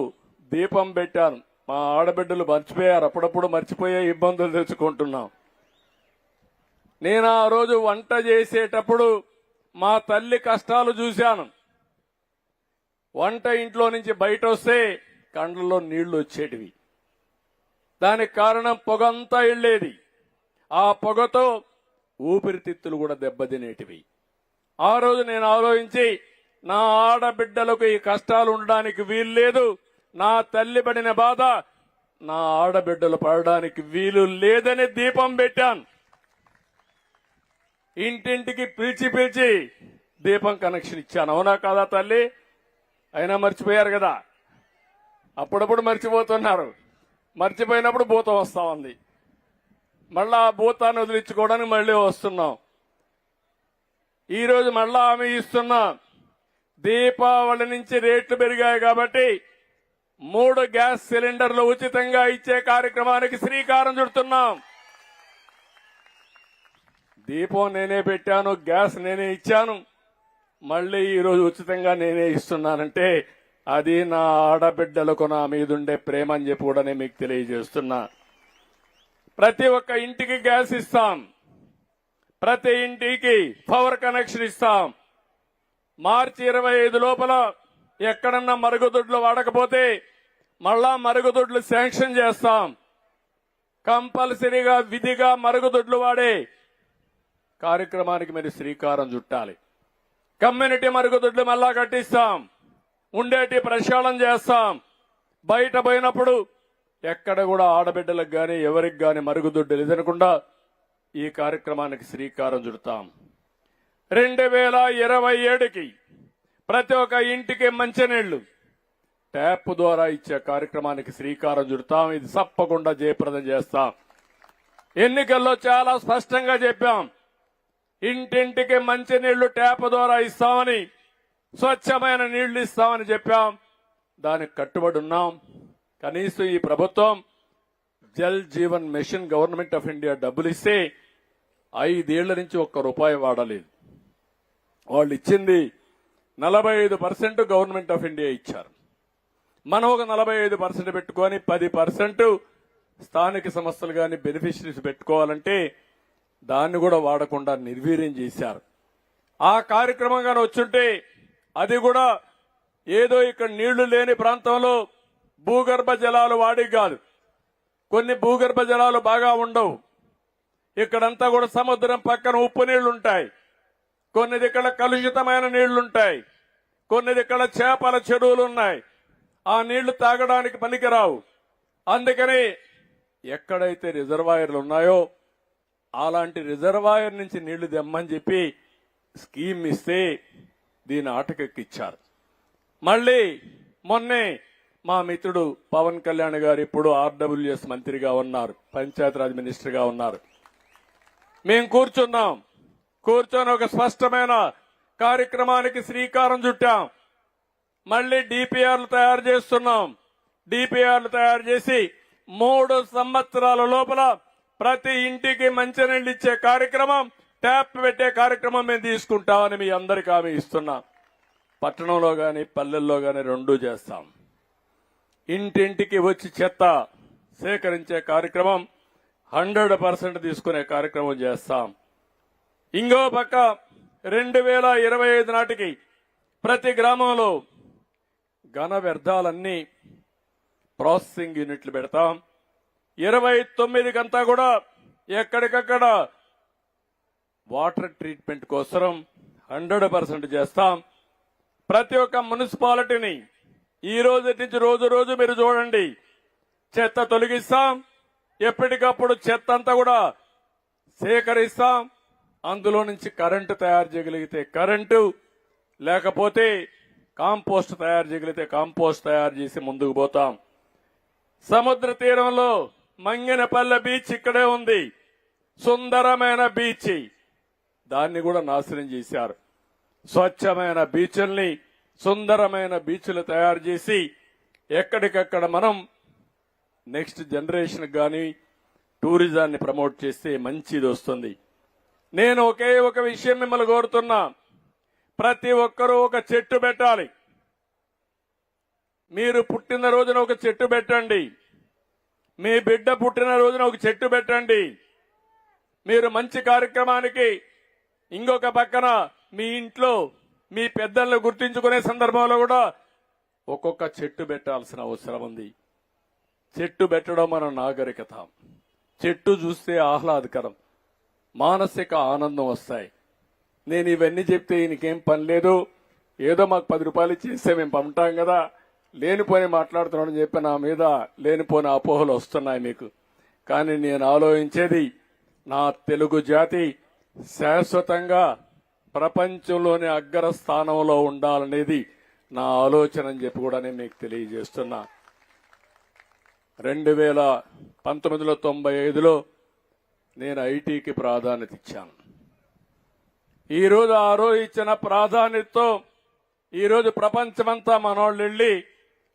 దీపం పెట్టాను. మా ఆడబిడ్డలు మర్చిపోయారు, అప్పుడప్పుడు మర్చిపోయే ఇబ్బందులు తెచ్చుకుంటున్నాం. నేను ఆ రోజు వంట చేసేటప్పుడు మా తల్లి కష్టాలు చూశాను. వంట ఇంట్లో నుంచి బయట వస్తే కండ్లలో నీళ్లు వచ్చేటివి. దానికి కారణం పొగంతా వెళ్ళేది. ఆ పొగతో ఊపిరితిత్తులు కూడా దెబ్బతినేటివి. ఆ రోజు నేను ఆలోచించి నా ఆడబిడ్డలకు ఈ కష్టాలు ఉండడానికి వీలు లేదు, నా తల్లి పడిన బాధ నా ఆడబిడ్డలు పడడానికి వీలు లేదని దీపం పెట్టాను. ఇంటింటికి పిలిచి పిలిచి దీపం కనెక్షన్ ఇచ్చాను. అవునా కాదా తల్లి? అయినా మర్చిపోయారు కదా. అప్పుడప్పుడు మర్చిపోతున్నారు. మర్చిపోయినప్పుడు భూతం వస్తా ఉంది. మళ్ళా ఆ భూతాన్ని వదిలించుకోవడానికి మళ్ళీ వస్తున్నాం. ఈ రోజు మళ్ళా హామీ ఇస్తున్నా, దీపావళి నుంచి రేట్లు పెరిగాయి కాబట్టి 3 గ్యాస్ సిలిండర్లు ఉచితంగా ఇచ్చే కార్యక్రమానికి శ్రీకారం చుడుతున్నాం. దీపం నేనే పెట్టాను, గ్యాస్ నేనే ఇచ్చాను, మళ్ళీ ఈరోజు ఉచితంగా నేనే ఇస్తున్నానంటే అది నా ఆడబిడ్డలకు నా మీదుండే ప్రేమ అని చెప్పి కూడా నేను మీకు తెలియజేస్తున్నా. ప్రతి ఒక్క ఇంటికి గ్యాస్ ఇస్తాం, ప్రతి ఇంటికి పవర్ కనెక్షన్ ఇస్తాం. మార్చి 25 లోపల ఎక్కడన్నా మరుగుదొడ్లు వాడకపోతే మళ్ళా మరుగుదొడ్లు శాంక్షన్ చేస్తాం. కంపల్సరీగా విధిగా మరుగుదొడ్లు వాడే కార్యక్రమానికి మీరు శ్రీకారం చుట్టాలి. కమ్యూనిటీ మరుగుదొడ్లు మళ్ళా కట్టిస్తాం, ఉండేటి ప్రక్షాళన చేస్తాం. బయట పోయినప్పుడు ఎక్కడ కూడా ఆడబిడ్డలకు గాని ఎవరికి గాని మరుగుదొడ్లు ఎదురకుండా ఈ కార్యక్రమానికి శ్రీకారం చుడతాం. 2027కి ప్రతి ఒక్క ఇంటికి మంచినీళ్లు ట్యాప్ ద్వారా ఇచ్చే కార్యక్రమానికి శ్రీకారం చుడతాం. ఇది తప్పకుండా జయప్రదం చేస్తాం. ఎన్నికల్లో చాలా స్పష్టంగా చెప్పాం, ఇంటింటికి మంచినీళ్లు ట్యాప్ ద్వారా ఇస్తామని, స్వచ్ఛమైన నీళ్లు ఇస్తామని చెప్పాం. దానికి కట్టుబడి ఉన్నాం. కనీసం ఈ ప్రభుత్వం Jal Jeevan mission government of India డబ్బులు ఇస్తే 5 ఏళ్ల నుంచి ₹1 వాడలేదు. వాళ్ళు ఇచ్చింది 45% గవర్నమెంట్ ఆఫ్ ఇండియా ఇచ్చారు. మనం ఒక 45% పెట్టుకొని 10% స్థానిక సంస్థలు గాని బెనిఫిషరీస్ పెట్టుకోవాలంటే దాన్ని కూడా వాడకుండా నిర్వీర్యం చేశారు. ఆ కార్యక్రమం గాని వచ్చుంటే అది కూడా ఏదో ఇక్కడ నీళ్లు లేని ప్రాంతంలో భూగర్భ జలాలు వాడి కాదు. కొన్ని భూగర్భ జలాలు బాగా ఉండవు. ఇక్కడంతా కూడా సముద్రం పక్కన ఉప్పు నీళ్లుంటాయి, కొన్ని దిక్కడ కలుషితమైన నీళ్లుంటాయి, కొన్ని దిక్కడ చేపల చెరువులున్నాయి. ఆ నీళ్లు తాగడానికి పనికిరావు. అందుకని ఎక్కడైతే రిజర్వాయర్లు ఉన్నాయో అలాంటి రిజర్వాయర్ నుంచి నీళ్లు తెమ్మని చెప్పి స్కీమ్ ఇస్తే దీని ఆటకెక్కిచ్చారు. మళ్ళీ మొన్నే మా మిత్రుడు పవన్ కళ్యాణ్ గారు ఇప్పుడు ఆర్డబ్ల్యూఎస్ మంత్రిగా ఉన్నారు, పంచాయతీరాజ్ మినిస్టర్ గా ఉన్నారు. మేము కూర్చొని ఒక స్పష్టమైన కార్యక్రమానికి శ్రీకారం చుట్టాం. మళ్ళీ డిపిఆర్లు తయారు చేస్తున్నాం. డిపిఆర్లు తయారు చేసి 3 సంవత్సరాల లోపల ప్రతి ఇంటికి మంచినీళ్ళు ఇచ్చే కార్యక్రమం, ట్యాప్ పెట్టే కార్యక్రమం మేము తీసుకుంటామని మీ అందరికీ హామీ ఇస్తున్నాం. పట్టణంలో గాని పల్లెల్లో గాని రెండూ చేస్తాం. ఇంటింటికి వచ్చి చెత్త సేకరించే కార్యక్రమం 100% తీసుకునే కార్యక్రమం చేస్తాం. ఇంకో పక్క 2025 నాటికి ప్రతి గ్రామంలో ఘన వ్యర్థాలన్నీ ప్రాసెసింగ్ యూనిట్లు పెడతాం. 29కంతా కూడా ఎక్కడికక్కడ వాటర్ ట్రీట్మెంట్ కోసం 100% చేస్తాం. ప్రతి ఒక్క మున్సిపాలిటీని ఈ రోజు నుంచి రోజు మీరు చూడండి, చెత్త తొలగిస్తాం. ఎప్పటికప్పుడు చెత్త అంతా కూడా సేకరిస్తాం. అందులో నుంచి కరెంటు తయారు చేయగలిగితే కరెంటు, లేకపోతే కాంపోస్ట్ తయారు చేయగలిగితే కాంపోస్ట్ తయారు చేసి ముందుకు పోతాం. సముద్ర తీరంలో మంగినపల్లె బీచ్ ఇక్కడే ఉంది, సుందరమైన బీచ్. దాన్ని కూడా నాశనం చేశారు. స్వచ్ఛమైన బీచ్ల్ని, సుందరమైన బీచ్లు తయారు చేసి ఎక్కడికక్కడ మనం నెక్స్ట్ జనరేషన్ గాని టూరిజాన్ని ప్రమోట్ చేస్తే మంచిది వస్తుంది. నేను ఒకే ఒక విషయం మిమ్మల్ని కోరుతున్నా, ప్రతి ఒక్కరూ ఒక చెట్టు పెట్టాలి. మీరు పుట్టిన రోజున ఒక చెట్టు పెట్టండి, మీ బిడ్డ పుట్టిన రోజున ఒక చెట్టు పెట్టండి. మీరు మంచి కార్యక్రమానికి ఇంకొక పక్కన మీ ఇంట్లో మీ పెద్దలను గుర్తించుకునే సందర్భంలో కూడా ఒక్కొక్క చెట్టు పెట్టాల్సిన అవసరం ఉంది. చెట్టు పెట్టడం మన నాగరికత. చెట్టు చూస్తే ఆహ్లాదకరం, మానసిక ఆనందం వస్తాయి. నేను ఇవన్నీ చెప్తే ఈయనకేం పని లేదు, ఏదో మాకు 10 రూపాయలు ఇచ్చేస్తే మేము పంపుతాం కదా, లేనిపోని మాట్లాడుతున్నాడని చెప్పి నా మీద లేనిపోని అపోహలు వస్తున్నాయి మీకు. కానీ నేను ఆలోచించేది నా తెలుగు జాతి శాశ్వతంగా ప్రపంచంలోని అగ్ర స్థానంలో ఉండాలనేది నా ఆలోచన అని చెప్పి కూడా నేను మీకు తెలియజేస్తున్నా. 1995లో నేను ఐటీకి ప్రాధాన్యత ఇచ్చాను. ఈరోజు ఆ రోజు ఇచ్చిన ప్రాధాన్యతతో ఈరోజు ప్రపంచమంతా మనోళ్ళు వెళ్ళి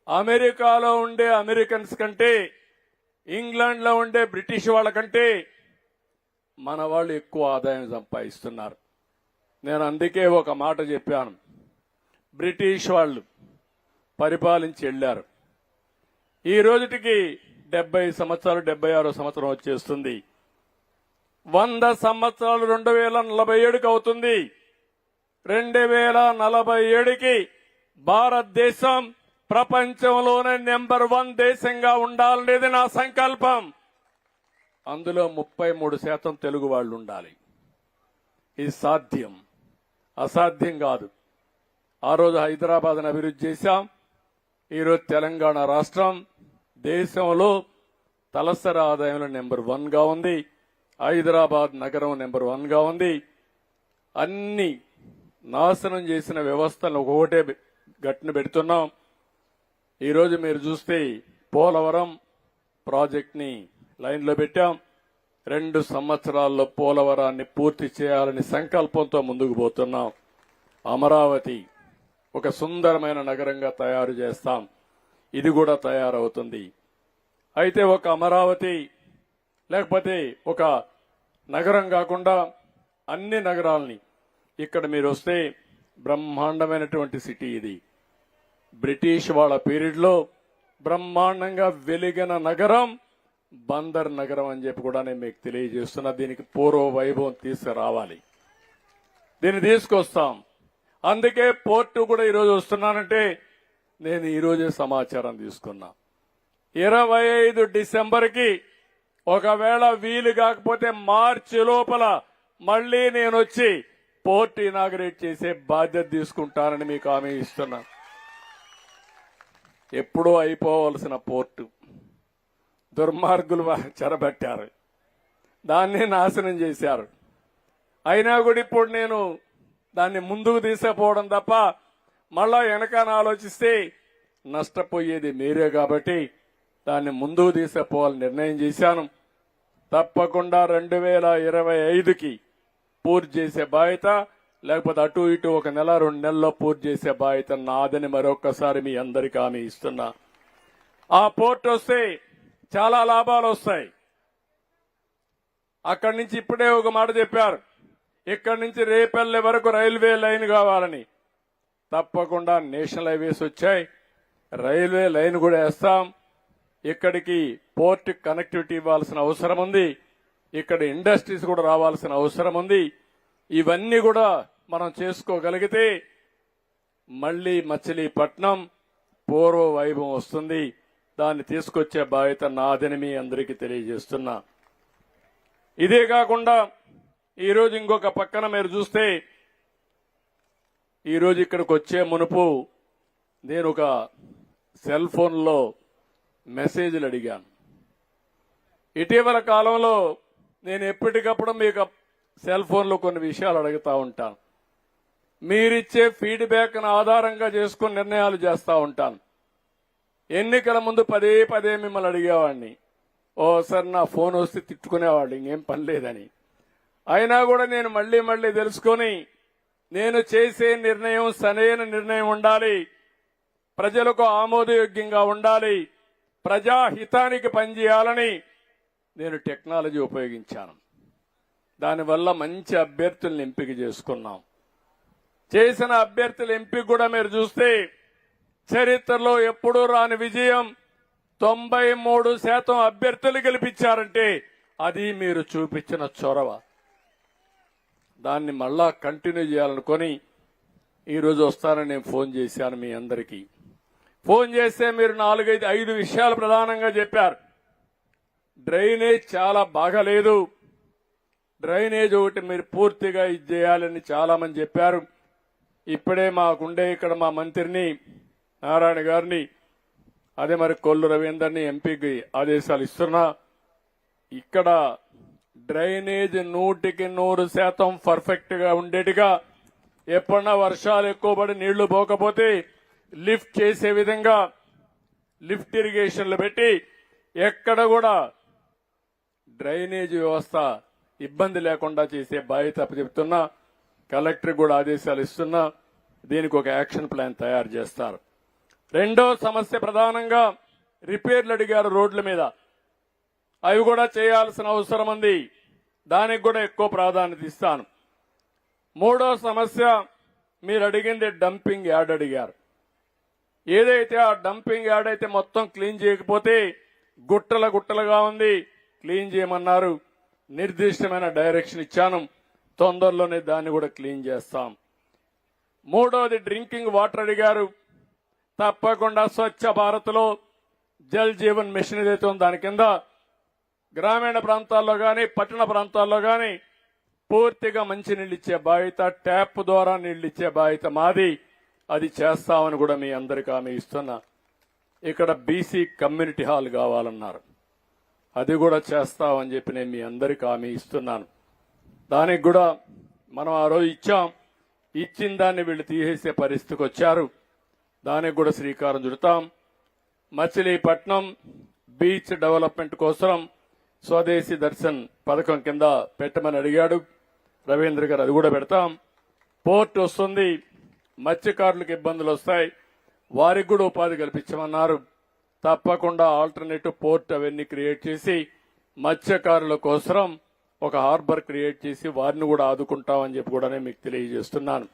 అమెరికాలో ఉండే అమెరికన్స్ కంటే ఇంగ్లాండ్లో ఉండే బ్రిటిష్ వాళ్ళ కంటే మన వాళ్ళు ఎక్కువ ఆదాయం సంపాదిస్తున్నారు. నేను అందుకే ఒక మాట చెప్పాను. బ్రిటిష్ వాళ్ళు పరిపాలించి వెళ్లారు. ఈ రోజుటికి 70 సంవత్సరాలు 76 సంవత్సరం వచ్చేస్తుంది. 100 సంవత్సరాలు 2047కి అవుతుంది. 2047కి భారతదేశం ప్రపంచంలోనే నెంబర్ 1 దేశంగా ఉండాలనేది నా సంకల్పం. అందులో 33% తెలుగు వాళ్ళు ఉండాలి. ఇది సాధ్యం, అసాధ్యం కాదు. ఆ రోజు హైదరాబాద్ను అభివృద్ధి చేశాం. ఈరోజు తెలంగాణ రాష్ట్రం దేశంలో తలసరి ఆదాయంలో నెంబర్ 1గా ఉంది. హైదరాబాద్ నగరం నెంబర్ 1గా ఉంది. అన్ని నాశనం చేసిన వ్యవస్థలను ఒకటే గట్టును పెడుతున్నాం. ఈరోజు మీరు చూస్తే పోలవరం ప్రాజెక్ట్ని లైన్లో పెట్టాం. 2 సంవత్సరాల్లో పోలవరాన్ని పూర్తి చేయాలని సంకల్పంతో ముందుకు పోతున్నాం. అమరావతి ఒక సుందరమైన నగరంగా తయారు చేస్తాం. ఇది కూడా తయారవుతుంది. అయితే ఒక అమరావతి లేకపోతే ఒక నగరం కాకుండా అన్ని నగరాల్ని ఇక్కడ మీరు వస్తే బ్రహ్మాండమైనటువంటి సిటీ ఇది. బ్రిటిష్ వాళ్ళ పీరియడ్లో బ్రహ్మాండంగా వెలిగిన నగరం బందర్ నగరం అని చెప్పి కూడా నేను మీకు తెలియజేస్తున్నా. దీనికి పూర్వ వైభవం తీసుకురావాలి. దీన్ని తీసుకొస్తాం. అందుకే పోర్టు కూడా ఈరోజు వస్తున్నానంటే నేను ఈరోజే సమాచారం తీసుకున్నా. 25 డిసెంబర్కి ఒకవేళ వీలు కాకపోతే మార్చి లోపల మళ్లీ నేను వచ్చి పోర్టు ఇనాగరేట్ చేసే బాధ్యత తీసుకుంటానని మీకు హామీ ఇస్తున్నా. ఎప్పుడూ అయిపోవలసిన పోర్టు దుర్మార్గులు చెరబట్టారు, దాన్ని నాశనం చేశారు. అయినా కూడా ఇప్పుడు నేను దాన్ని ముందుకు తీసుకుపోవడం తప్ప మళ్ళా వెనకాన ఆలోచిస్తే నష్టపోయేది మీరే. కాబట్టి దాన్ని ముందుకు తీసుకుపోవాలని నిర్ణయం చేశాను. తప్పకుండా 2025కి పూర్తి చేసే బాధ్యత, లేకపోతే అటు ఇటు 1 నెల 2 నెలల్లో పూర్తి చేసే బాధ్యత నాదని మరొక్కసారి మీ అందరికీ హామీ ఇస్తున్నా. ఆ పోర్టు వస్తే చాలా లాభాలు వస్తాయి. అక్కడి నుంచి ఇప్పుడే ఒక మాట చెప్పారు, ఇక్కడి నుంచి రేపల్లె వరకు రైల్వే లైన్ కావాలని. తప్పకుండా నేషనల్ హైవేస్ వచ్చాయి, రైల్వే లైన్ కూడా వేస్తాం. ఇక్కడికి పోర్ట్ కనెక్టివిటీ ఇవ్వాల్సిన అవసరం ఉంది. ఇక్కడ ఇండస్ట్రీస్ కూడా రావాల్సిన అవసరం ఉంది. ఇవన్నీ కూడా మనం చేసుకోగలిగితే మళ్లీ మచిలీపట్నం పూర్వ వైభవం వస్తుంది. దాన్ని తీసుకొచ్చే బాధ్యత నాదని మీ అందరికీ తెలియజేస్తున్నా. ఇదే కాకుండా ఈరోజు ఇంకొక పక్కన మీరు చూస్తే ఈరోజు ఇక్కడికి వచ్చే మునుపు నేను ఒక సెల్ ఫోన్లో మెసేజ్లు అడిగాను. ఇటీవల కాలంలో నేను ఎప్పటికప్పుడు మీకు సెల్ ఫోన్లో కొన్ని విషయాలు అడుగుతా ఉంటాను. మీరిచ్చే ఫీడ్బ్యాక్ ఆధారంగా చేసుకుని నిర్ణయాలు చేస్తూ ఉంటాను. ఎన్నికల ముందు పదే పదే మిమ్మల్ని అడిగేవాడిని. ఓసారి నా ఫోన్ వస్తే తిట్టుకునేవాళ్ళు, ఇంకేం పని లేదని. అయినా కూడా నేను మళ్లీ తెలుసుకొని నేను చేసే నిర్ణయం సరైన నిర్ణయం ఉండాలి, ప్రజలకు ఆమోదయోగ్యంగా ఉండాలి, ప్రజాహితానికి పనిచేయాలని నేను టెక్నాలజీ ఉపయోగించాను. దానివల్ల మంచి అభ్యర్థులను ఎంపిక చేసుకున్నాం. చేసిన అభ్యర్థుల ఎంపిక కూడా మీరు చూస్తే చరిత్రలో ఎప్పుడూ రాని విజయం. 93% అభ్యర్థులు గెలిపించారంటే అది మీరు చూపించిన చొరవ. దాన్ని మళ్ళా కంటిన్యూ చేయాలనుకొని ఈరోజు వస్తానని నేను ఫోన్ చేశాను. మీ అందరికీ ఫోన్ చేస్తే మీరు 4-5 విషయాలు ప్రధానంగా చెప్పారు. డ్రైనేజ్ చాలా బాగాలేదు, డ్రైనేజ్ ఒకటి మీరు పూర్తిగా ఇది చేయాలని చాలా మంది చెప్పారు. ఇప్పుడే మాకుండే ఇక్కడ మా మంత్రిని నారాయణ గారిని, అదే మరి కొల్లు రవీందర్ని ఎంపీకి ఆదేశాలు ఇస్తున్నా. ఇక్కడ డ్రైనేజ్ 100% పర్ఫెక్ట్ గా ఉండేట్టుగా, ఎప్పుడన్నా వర్షాలు ఎక్కువ పడి నీళ్లు పోకపోతే లిఫ్ట్ చేసే విధంగా లిఫ్ట్ ఇరిగేషన్లు పెట్టి ఎక్కడ కూడా డ్రైనేజ్ వ్యవస్థ ఇబ్బంది లేకుండా చేసే బాధ్యత చెప్తున్నా. కలెక్టర్ కూడా ఆదేశాలు ఇస్తున్నా దీనికి ఒక యాక్షన్ ప్లాన్ తయారు చేస్తారు. రెండో సమస్య ప్రధానంగా రిపేర్లు అడిగారు రోడ్ల మీద, అవి కూడా చేయాల్సిన అవసరం ఉంది. దానికి కూడా ఎక్కువ ప్రాధాన్యత ఇస్తాను. మూడో సమస్య మీరు అడిగింది డంపింగ్ యార్డ్ అడిగారు. ఏదైతే ఆ డంపింగ్ యార్డ్ అయితే మొత్తం క్లీన్ చేయకపోతే గుట్టలుగా ఉంది, క్లీన్ చేయమన్నారు. నిర్దిష్టమైన డైరెక్షన్ ఇచ్చాను, తొందరలోనే దాన్ని కూడా క్లీన్ చేస్తాం. మూడోది డ్రింకింగ్ వాటర్ అడిగారు. తప్పకుండా స్వచ్ఛ భారత్లో జల్ జీవన్ మిషన్ ఏదైతే ఉందో దాని కింద గ్రామీణ ప్రాంతాల్లో కానీ పట్టణ ప్రాంతాల్లో కానీ పూర్తిగా మంచి నీళ్ళు ఇచ్చే బాధ్యత, ట్యాప్ ద్వారా నీళ్ళు ఇచ్చే బాధ్యత మాది. అది చేస్తామని కూడా మీ అందరికీ హామీ ఇస్తున్నా. ఇక్కడ బీసీ కమ్యూనిటీ హాల్ కావాలన్నారు, అది కూడా చేస్తామని చెప్పి నేను మీ అందరికీ హామీ ఇస్తున్నాను. దానికి కూడా మనం ఆ రోజు ఇచ్చాం, ఇచ్చిన దాన్ని వీళ్ళు తీసేసే పరిస్థితికి వచ్చారు. దానికి కూడా శ్రీకారం చుడతాం. మచిలీపట్నం బీచ్ డెవలప్మెంట్ కోసం స్వదేశీ దర్శన్ పథకం కింద పెట్టమని అడిగాడు రవీంద్ర గారు, అది కూడా పెడతాం. పోర్ట్ వస్తుంది, మత్స్యకారులకు ఇబ్బందులు వస్తాయి, వారికి కూడా ఉపాధి కల్పించమన్నారు. తప్పకుండా ఆల్టర్నేటివ్ పోర్ట్ అవన్నీ క్రియేట్ చేసి మత్స్యకారుల కోసం ఒక హార్బర్ క్రియేట్ చేసి వారిని కూడా ఆదుకుంటామని చెప్పి కూడా నేను మీకు తెలియజేస్తున్నాను.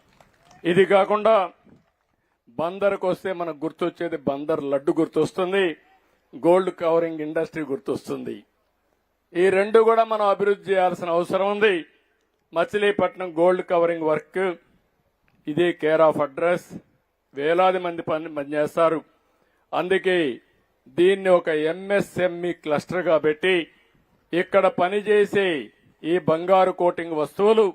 ఇది కాకుండా బందర్కు వస్తే మనకు గుర్తొచ్చేది బందర్ లడ్డు గుర్తొస్తుంది, గోల్డ్ కవరింగ్ ఇండస్ట్రీ గుర్తొస్తుంది. ఈ రెండు కూడా మనం అభివృద్ధి చేయాల్సిన అవసరం ఉంది. మచిలీపట్నం గోల్డ్ కవరింగ్ వర్క్ ఇదే కేర్ ఆఫ్ అడ్రస్, వేలాది మంది పనిచేస్తారు. అందుకే దీన్ని ఒక ఎంఎస్ఎంఈ క్లస్టర్ గా పెట్టి ఇక్కడ పనిచేసే ఈ బంగారు కోటింగ్ వస్తువులు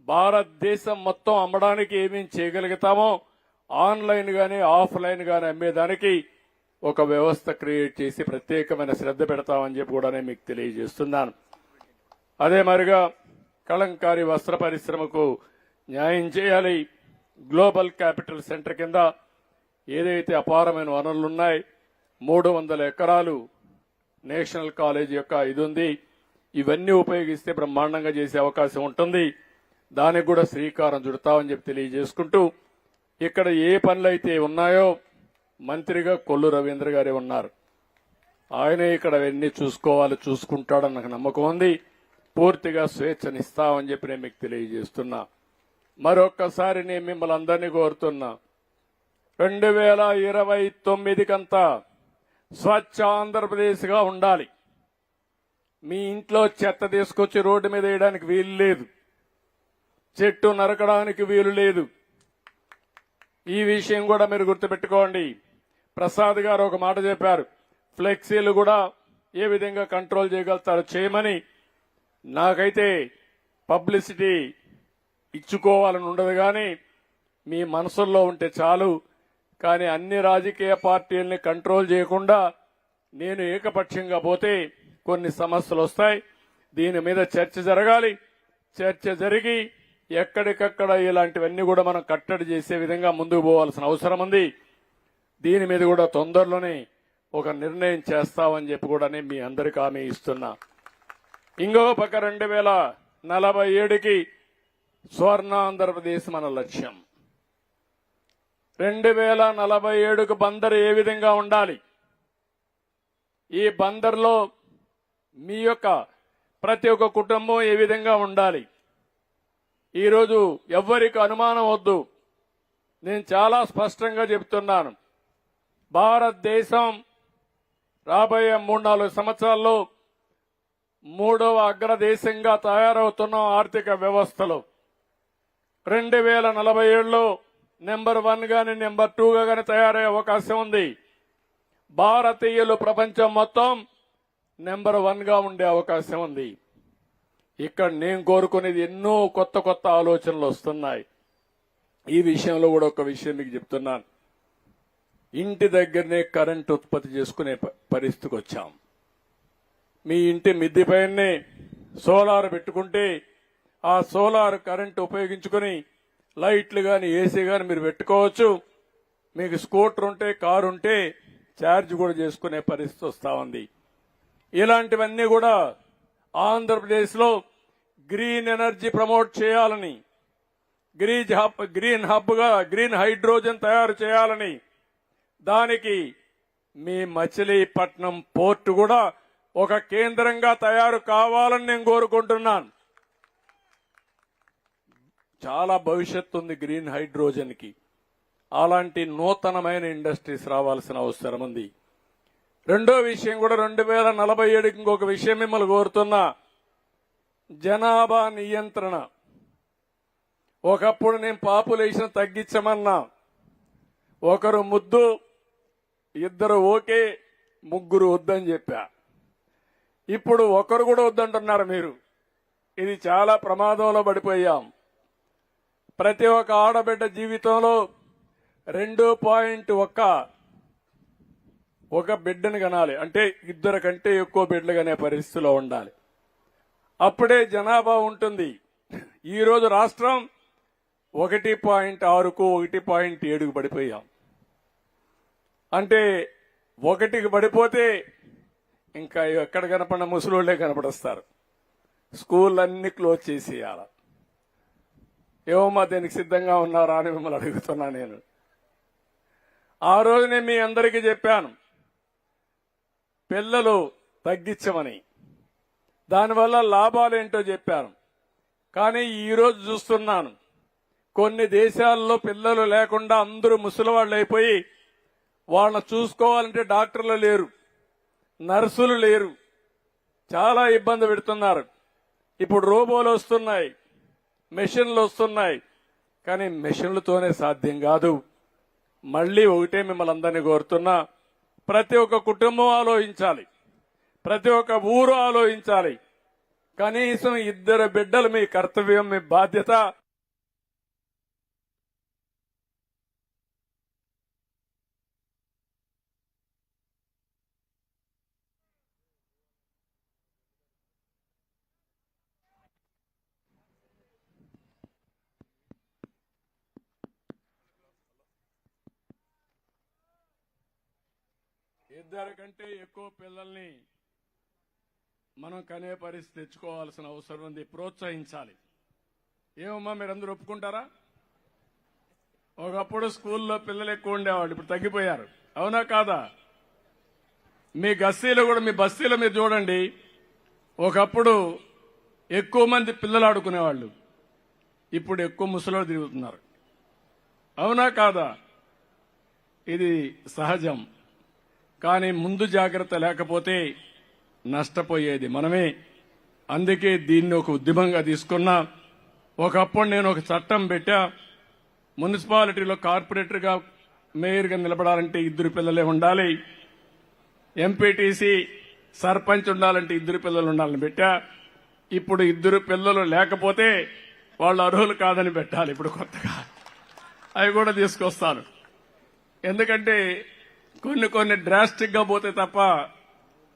భారతదేశం మొత్తం అమ్మడానికి ఏమేం చేయగలుగుతామో ఆన్లైన్ గానీ ఆఫ్లైన్ గానీ అమ్మేదానికి ఒక వ్యవస్థ క్రియేట్ చేసి ప్రత్యేకమైన శ్రద్ధ పెడతామని చెప్పి కూడా నేను మీకు తెలియజేస్తున్నాను. అదే మరిగా కలంకారీ వస్త్ర పరిశ్రమకు న్యాయం చేయాలి. గ్లోబల్ క్యాపిటల్ సెంటర్ కింద ఏదైతే అపారమైన వనరులున్నాయి, 300 ఎకరాలు నేషనల్ కాలేజ్ యొక్క ఇది ఉంది, ఇవన్నీ ఉపయోగిస్తే బ్రహ్మాండంగా చేసే అవకాశం ఉంటుంది. దానికి కూడా శ్రీకారం చుడతామని చెప్పి తెలియజేసుకుంటూ, ఇక్కడ ఏ పనులైతే ఉన్నాయో మంత్రిగా కొల్లు రవీంద్ర గారే ఉన్నారు, ఆయనే ఇక్కడ అవన్నీ చూసుకుంటాడని నాకు నమ్మకం ఉంది. పూర్తిగా స్వేచ్ఛనిస్తామని చెప్పి నేను మీకు తెలియజేస్తున్నా. మరొక్కసారి నేను మిమ్మల్ని అందరినీ కోరుతున్నా, 2029 కంతా స్వచ్ఛ ఆంధ్రప్రదేశ్ గా ఉండాలి. మీ ఇంట్లో చెత్త తీసుకొచ్చి రోడ్డు మీద వేయడానికి వీలు లేదు, చెట్టు నరకడానికి వీలు లేదు. ఈ విషయం కూడా మీరు గుర్తుపెట్టుకోండి. ప్రసాద్ గారు ఒక మాట చెప్పారు, ఫ్లెక్సీలు కూడా ఏ విధంగా కంట్రోల్ చేయగలుగుతారో చేయమని. నాకైతే పబ్లిసిటీ ఇచ్చుకోవాలని ఉండదు, కానీ మీ మనసుల్లో ఉంటే చాలు. కానీ అన్ని రాజకీయ పార్టీల్ని కంట్రోల్ చేయకుండా నేను ఏకపక్షంగా పోతే కొన్ని సమస్యలు వస్తాయి. దీని మీద చర్చ జరగాలి. చర్చ జరిగి ఎక్కడికక్కడ ఇలాంటివన్నీ కూడా మనం కట్టడి చేసే విధంగా ముందుకు పోవాల్సిన అవసరం ఉంది. దీని మీద కూడా తొందరలోనే ఒక నిర్ణయం చేస్తామని చెప్పి కూడా నేను మీ అందరికీ హామీ ఇస్తున్నా. ఇంకో పక్క 2047కి స్వర్ణ ఆంధ్రప్రదేశ్ మన లక్ష్యం. 2047కు బందరు ఏ విధంగా ఉండాలి, ఈ బందర్లో మీ యొక్క ప్రతి ఒక్క కుటుంబం ఏ విధంగా ఉండాలి. ఈరోజు ఎవ్వరికి అనుమానం వద్దు, నేను చాలా స్పష్టంగా చెబుతున్నాను. భారతదేశం రాబోయే 3-4 సంవత్సరాల్లో 3వ అగ్రదేశంగా తయారవుతున్న ఆర్థిక వ్యవస్థలో 2047లో నెంబర్ 1 గాని నెంబర్ 2గా గాని తయారయ్యే అవకాశం ఉంది. భారతీయులు ప్రపంచం మొత్తం నెంబర్ 1గా ఉండే అవకాశం ఉంది. ఇక్కడ నేను కోరుకునేది ఎన్నో కొత్త ఆలోచనలు వస్తున్నాయి. ఈ విషయంలో కూడా ఒక విషయం మీకు చెప్తున్నాను. ఇంటి దగ్గరనే కరెంట్ ఉత్పత్తి చేసుకునే పరిస్థితికి వచ్చాం. మీ ఇంటి మిద్దిపైనే సోలార్ పెట్టుకుంటే ఆ సోలార్ కరెంట్ ఉపయోగించుకుని లైట్లు గాని ఏసీ గాని మీరు పెట్టుకోవచ్చు. మీకు స్కూటర్ ఉంటే కారు ఉంటే ఛార్జ్ కూడా చేసుకునే పరిస్థితి వస్తా ఉంది. ఇలాంటివన్నీ కూడా ఆంధ్రప్రదేశ్ లో గ్రీన్ ఎనర్జీ ప్రమోట్ చేయాలని గ్రీన్ హబ్గా గ్రీన్ హైడ్రోజన్ తయారు చేయాలని, దానికి మీ మచిలీపట్నం పోర్టు కూడా ఒక కేంద్రంగా తయారు కావాలని నేను కోరుకుంటున్నాను. చాలా భవిష్యత్తు ఉంది గ్రీన్ హైడ్రోజన్ కి. అలాంటి నూతనమైన ఇండస్ట్రీస్ రావాల్సిన అవసరం ఉంది. రెండో విషయం కూడా 2047కి ఇంకొక విషయం మిమ్మల్ని కోరుతున్నా. జనాభా నియంత్రణ. ఒకప్పుడు నేను పాపులేషన్ తగ్గించమన్నా, ఒకరు ముద్దు, ఇద్దరు ఓకే, ముగ్గురు వద్దని చెప్పా. ఇప్పుడు ఒకరు కూడా వద్దంటున్నారు మీరు. ఇది చాలా ప్రమాదంలో పడిపోయాం. ప్రతి ఒక్క ఆడబిడ్డ జీవితంలో 2.1 ఒక బిడ్డను కనాలి, అంటే ఇద్దరు కంటే ఎక్కువ బిడ్డలు కనే పరిస్థితిలో ఉండాలి. అప్పుడే జనాభా ఉంటుంది. ఈరోజు రాష్ట్రం 1.6కు 1.7కు పడిపోయాం. అంటే 1కి పడిపోతే ఇంకా ఎక్కడ కనపడిన ముసలోళ్లే కనపడొస్తారు. స్కూళ్ళన్నీ క్లోజ్ చేసేయాల. ఏమమ్మా దీనికి సిద్ధంగా ఉన్నారా అని మిమ్మల్ని అడుగుతున్నా నేను. ఆ రోజు నేను మీ అందరికీ చెప్పాను పిల్లలు తగ్గించమని, దానివల్ల లాభాలేంటో చెప్పాను. కానీ ఈరోజు చూస్తున్నాను కొన్ని దేశాల్లో పిల్లలు లేకుండా అందరూ ముసలివాళ్ళు అయిపోయి వాళ్ళని చూసుకోవాలంటే డాక్టర్లు లేరు, నర్సులు లేరు, చాలా ఇబ్బంది పెడుతున్నారు. ఇప్పుడు రోబోలు వస్తున్నాయి, మెషిన్లు వస్తున్నాయి. కానీ మెషిన్లతోనే సాధ్యం కాదు. మళ్లీ ఒకటే మిమ్మల్ని అందరినీ కోరుతున్నా, ప్రతి ఒక్క కుటుంబం ఆలోచించాలి, ప్రతి ఒక్క ఊరు ఆలోచించాలి. కనీసం 2 బిడ్డలు మీ కర్తవ్యం, మీ బాధ్యత. ఇద్దరు కంటే ఎక్కువ పిల్లల్ని మనం కనే పరిస్థితి తెచ్చుకోవాల్సిన అవసరం ఉంది. ప్రోత్సహించాలి. ఏమమ్మా మీరందరూ ఒప్పుకుంటారా? ఒకప్పుడు స్కూల్లో పిల్లలు ఎక్కువ ఉండేవాళ్ళు, ఇప్పుడు తగ్గిపోయారు. అవునా కాదా? మీ గస్తీలో కూడా, మీ బస్తీలో మీరు చూడండి, ఒకప్పుడు ఎక్కువ మంది పిల్లలు ఆడుకునేవాళ్ళు, ఇప్పుడు ఎక్కువ ముసలోళ్ళు తిరుగుతున్నారు. అవునా కాదా? ఇది సహజం. కానీ ముందు జాగ్రత్త లేకపోతే నష్టపోయేది మనమే. అందుకే దీన్ని ఒక ఉద్యమంగా తీసుకున్నా. ఒకప్పుడు నేను ఒక చట్టం పెట్టా, మున్సిపాలిటీలో కార్పొరేటర్గా, మేయర్గా నిలబడాలంటే 2 పిల్లలే ఉండాలి, ఎంపీటీసీ సర్పంచ్ ఉండాలంటే 2 పిల్లలు ఉండాలని పెట్టా. ఇప్పుడు 2 పిల్లలు లేకపోతే వాళ్ళు అర్హులు కాదని పెట్టాలి. ఇప్పుడు కొత్తగా అవి కూడా తీసుకొస్తాను. ఎందుకంటే కొన్ని డ్రాస్టిక్ గా పోతే తప్ప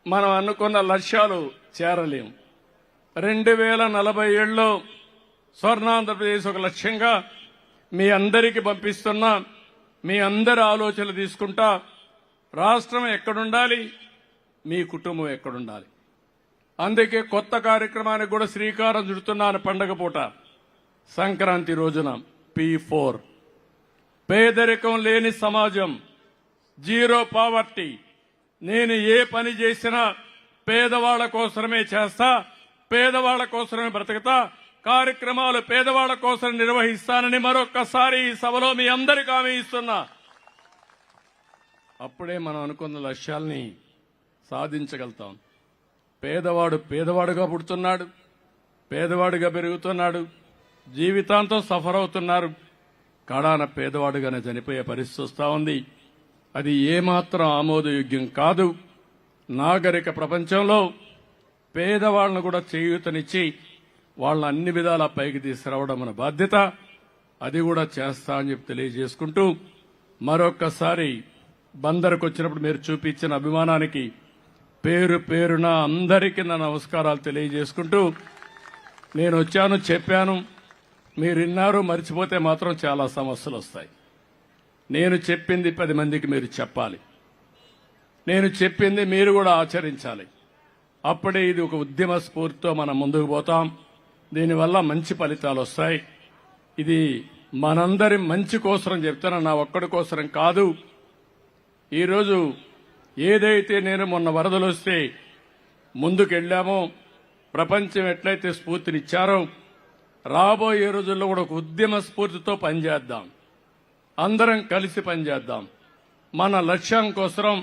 మనం అనుకున్న లక్ష్యాలు చేరలేం. 2047లో స్వర్ణాంధ్రప్రదేశ్ ఒక లక్ష్యంగా మీ అందరికీ పంపిస్తున్నా. మీ అందరి ఆలోచనలు తీసుకుంటా. రాష్ట్రం ఎక్కడుండాలి, మీ కుటుంబం ఎక్కడుండాలి. అందుకే కొత్త కార్యక్రమానికి కూడా శ్రీకారం చుడుతున్నాను. పండగ పూట సంక్రాంతి రోజున P4 పేదరికం లేని సమాజం, జీరో పావర్టీ. నేను ఏ పని చేసినా పేదవాళ్ల కోసమే చేస్తా, పేదవాళ్ల కోసమే బ్రతుకుతా, కార్యక్రమాలు పేదవాళ్ల కోసం నిర్వహిస్తానని మరొక్కసారి ఈ సభలో మీ అందరికీ హామీ ఇస్తున్నా. అప్పుడే మనం అనుకున్న లక్ష్యాల్ని సాధించగలుగుతాం. పేదవాడు పేదవాడుగా పుడుతున్నాడు, పేదవాడుగా పెరుగుతున్నాడు, జీవితాంతం సఫర్ అవుతున్నారు, కడాన పేదవాడుగానే చనిపోయే పరిస్థితి వస్తా ఉంది. అది ఏమాత్రం ఆమోదయోగ్యం కాదు. నాగరిక ప్రపంచంలో పేదవాళ్లను కూడా చేయూతనిచ్చి వాళ్ళని అన్ని విధాలా పైకి తీసుకురావడం మన బాధ్యత. అది కూడా చేస్తా అని చెప్పి తెలియజేసుకుంటూ, మరొక్కసారి బందరుకు వచ్చినప్పుడు మీరు చూపించిన అభిమానానికి పేరు పేరున అందరికీ నా నమస్కారాలు తెలియజేసుకుంటూ, నేను వచ్చాను, చెప్పాను, మీరు విన్నారు, మర్చిపోతే మాత్రం చాలా సమస్యలు వస్తాయి. నేను చెప్పింది 10 మందికి మీరు చెప్పాలి, నేను చెప్పింది మీరు కూడా ఆచరించాలి. అప్పుడే ఇది ఒక ఉద్యమ స్ఫూర్తితో మనం ముందుకు పోతాం. దీనివల్ల మంచి ఫలితాలు వస్తాయి. ఇది మనందరి మంచి కోసరం చెప్తాను, నా ఒక్కడి కోసరం కాదు. ఈరోజు ఏదైతే నేను మొన్న వరదలు వస్తే ముందుకెళ్లామో, ప్రపంచం ఎట్లయితే స్ఫూర్తినిచ్చారో, రాబోయే రోజుల్లో కూడా ఒక ఉద్యమ స్ఫూర్తితో పనిచేద్దాం. అందరం కలిసి పనిచేద్దాం. మన లక్ష్యం కోసం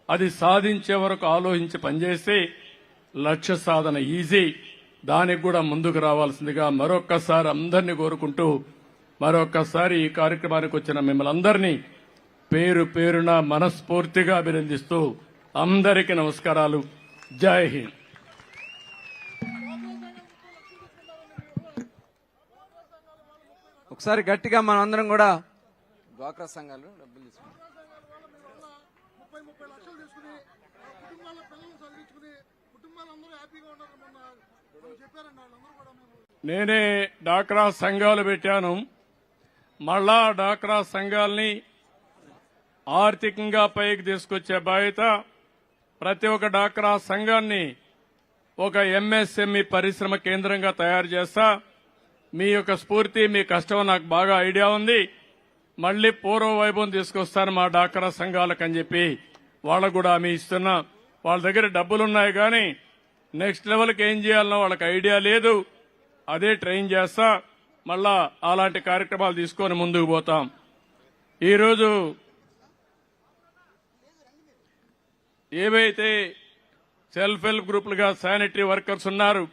అది సాధించే వరకు ఆలోచించి పనిచేస్తే లక్ష్య సాధన ఈజీ. దానికి కూడా ముందుకు రావాల్సిందిగా మరొక్కసారి అందరినీ కోరుకుంటూ, మరొక్కసారి ఈ కార్యక్రమానికి వచ్చిన మిమ్మల్ని అందరినీ పేరు పేరున మనస్ఫూర్తిగా అభినందిస్తూ అందరికీ నమస్కారాలు. జై హింద్. ఒకసారి గట్టిగా మనందరం కూడా డ్వాక్రా సంఘాలు డబ్బులు తీసుకుంటాం. 30 లక్షలు తీసుకుని కుటుంబాల పిల్లల్ని చదివించుకుని కుటుంబాలందరూ హ్యాపీగా ఉన్నారు. మొన్న చెప్పారండి వాళ్ళందరూ కూడా. నేనే డాక్రా సంఘాలు పెట్టాను. మళ్ళా డాక్రా సంఘాలని ఆర్థికంగా పైకి తీసుకొచ్చే బాధ్యత ప్రతి ఒక్క డాక్రా సంఘాన్ని ఒక ఎంఎస్ఎంఈ పరిశ్రమ కేంద్రంగా తయారు చేస్తా. మీ యొక్క స్ఫూర్తి, మీ కష్టం నాకు బాగా ఐడియా ఉంది. మళ్లీ పూర్వ వైభవం తీసుకొస్తాను మా డాక్రా సంఘాలకు అని చెప్పి వాళ్ళకు కూడా హామీ ఇస్తున్నా. వాళ్ళ దగ్గర డబ్బులున్నాయి కానీ నెక్స్ట్ లెవెల్కి ఏం చేయాలనో వాళ్ళకి ఐడియా లేదు. అదే ట్రైన్ చేస్తా. మళ్ళా అలాంటి కార్యక్రమాలు తీసుకొని ముందుకు పోతాం. ఈరోజు ఏవైతే సెల్ఫ్ హెల్ప్ గ్రూపులుగా శానిటరీ వర్కర్స్ ఉన్నారు,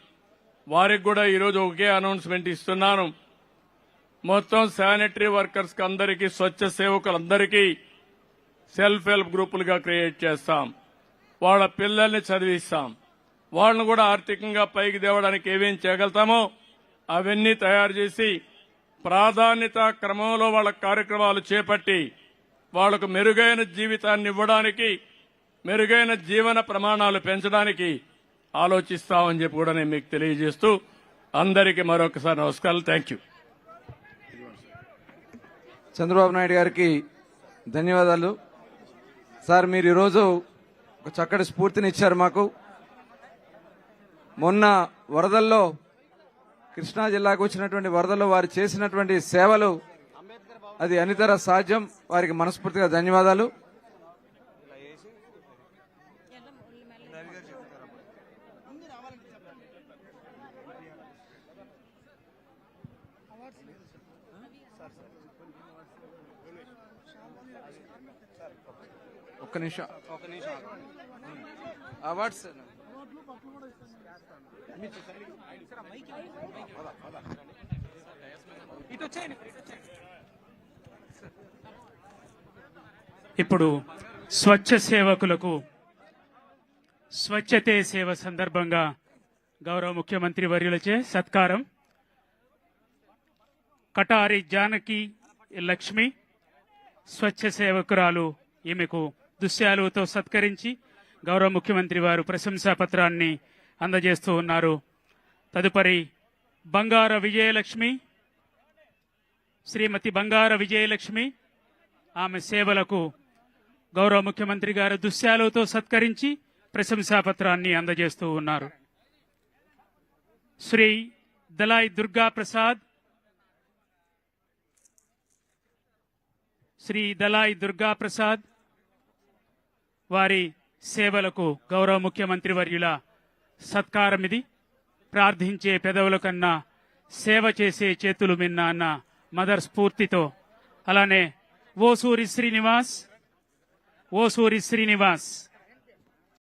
వారికి కూడా ఈరోజు ఒకే అనౌన్స్మెంట్ ఇస్తున్నాను. మొత్తం శానిటరీ వర్కర్స్ కి అందరికీ, స్వచ్ఛ సేవకులందరికీ సెల్ఫ్ హెల్ప్ గ్రూపులుగా క్రియేట్ చేస్తాం. వాళ్ళ పిల్లల్ని చదివిస్తాం. వాళ్ళను కూడా ఆర్థికంగా పైకి తేవడానికి ఏమేం చేయగలుగుతామో అవన్నీ తయారు చేసి ప్రాధాన్యత క్రమంలో వాళ్ళ కార్యక్రమాలు చేపట్టి వాళ్లకు మెరుగైన జీవితాన్ని ఇవ్వడానికి, మెరుగైన జీవన ప్రమాణాలు పెంచడానికి ఆలోచిస్తామని చెప్పి కూడా నేను మీకు తెలియజేస్తూ అందరికీ మరొకసారి నమస్కారాలు. Thank you. చంద్రబాబు నాయుడు గారికి ధన్యవాదాలు. సార్, మీరు ఈరోజు ఒక చక్కటి స్ఫూర్తిని ఇచ్చారు మాకు. మొన్న వరదల్లో, కృష్ణా జిల్లాకు వచ్చినటువంటి వరదల్లో వారు చేసినటువంటి సేవలు అది అనితర సాధ్యం. వారికి మనస్ఫూర్తిగా ధన్యవాదాలు. ఒక్క నిమిషం అవార్డ్స్ ఇప్పుడు స్వచ్ఛ సేవకులకు స్వచ్ఛతే సేవ సందర్భంగా గౌరవ ముఖ్యమంత్రి వర్యులచే సత్కారం. కటారి జానకి లక్ష్మి స్వచ్ఛ సేవకురాలు, ఈమెకు దుశ్శాలువతో సత్కరించి గౌరవ ముఖ్యమంత్రి వారు ప్రశంసా పత్రాన్ని అందజేస్తూ ఉన్నారు. తదుపరి బంగార విజయలక్ష్మి, శ్రీమతి బంగార విజయలక్ష్మి, ఆమె సేవలకు గౌరవ ముఖ్యమంత్రి గారు దుశ్శాలువతో సత్కరించి ప్రశంసా పత్రాన్ని అందజేస్తూ ఉన్నారు. శ్రీ దలాయి దుర్గా ప్రసాద్, శ్రీ దలాయి దుర్గా ప్రసాద్ వారి సేవలకు గౌరవ ముఖ్యమంత్రి వర్యుల సత్కారం ఇది. ప్రార్థించే పెదవుల కన్నా సేవ చేసే చేతులు మిన్న అన్న మదర్ స్ఫూర్తితో, అలానే ఓసూరి శ్రీనివాస్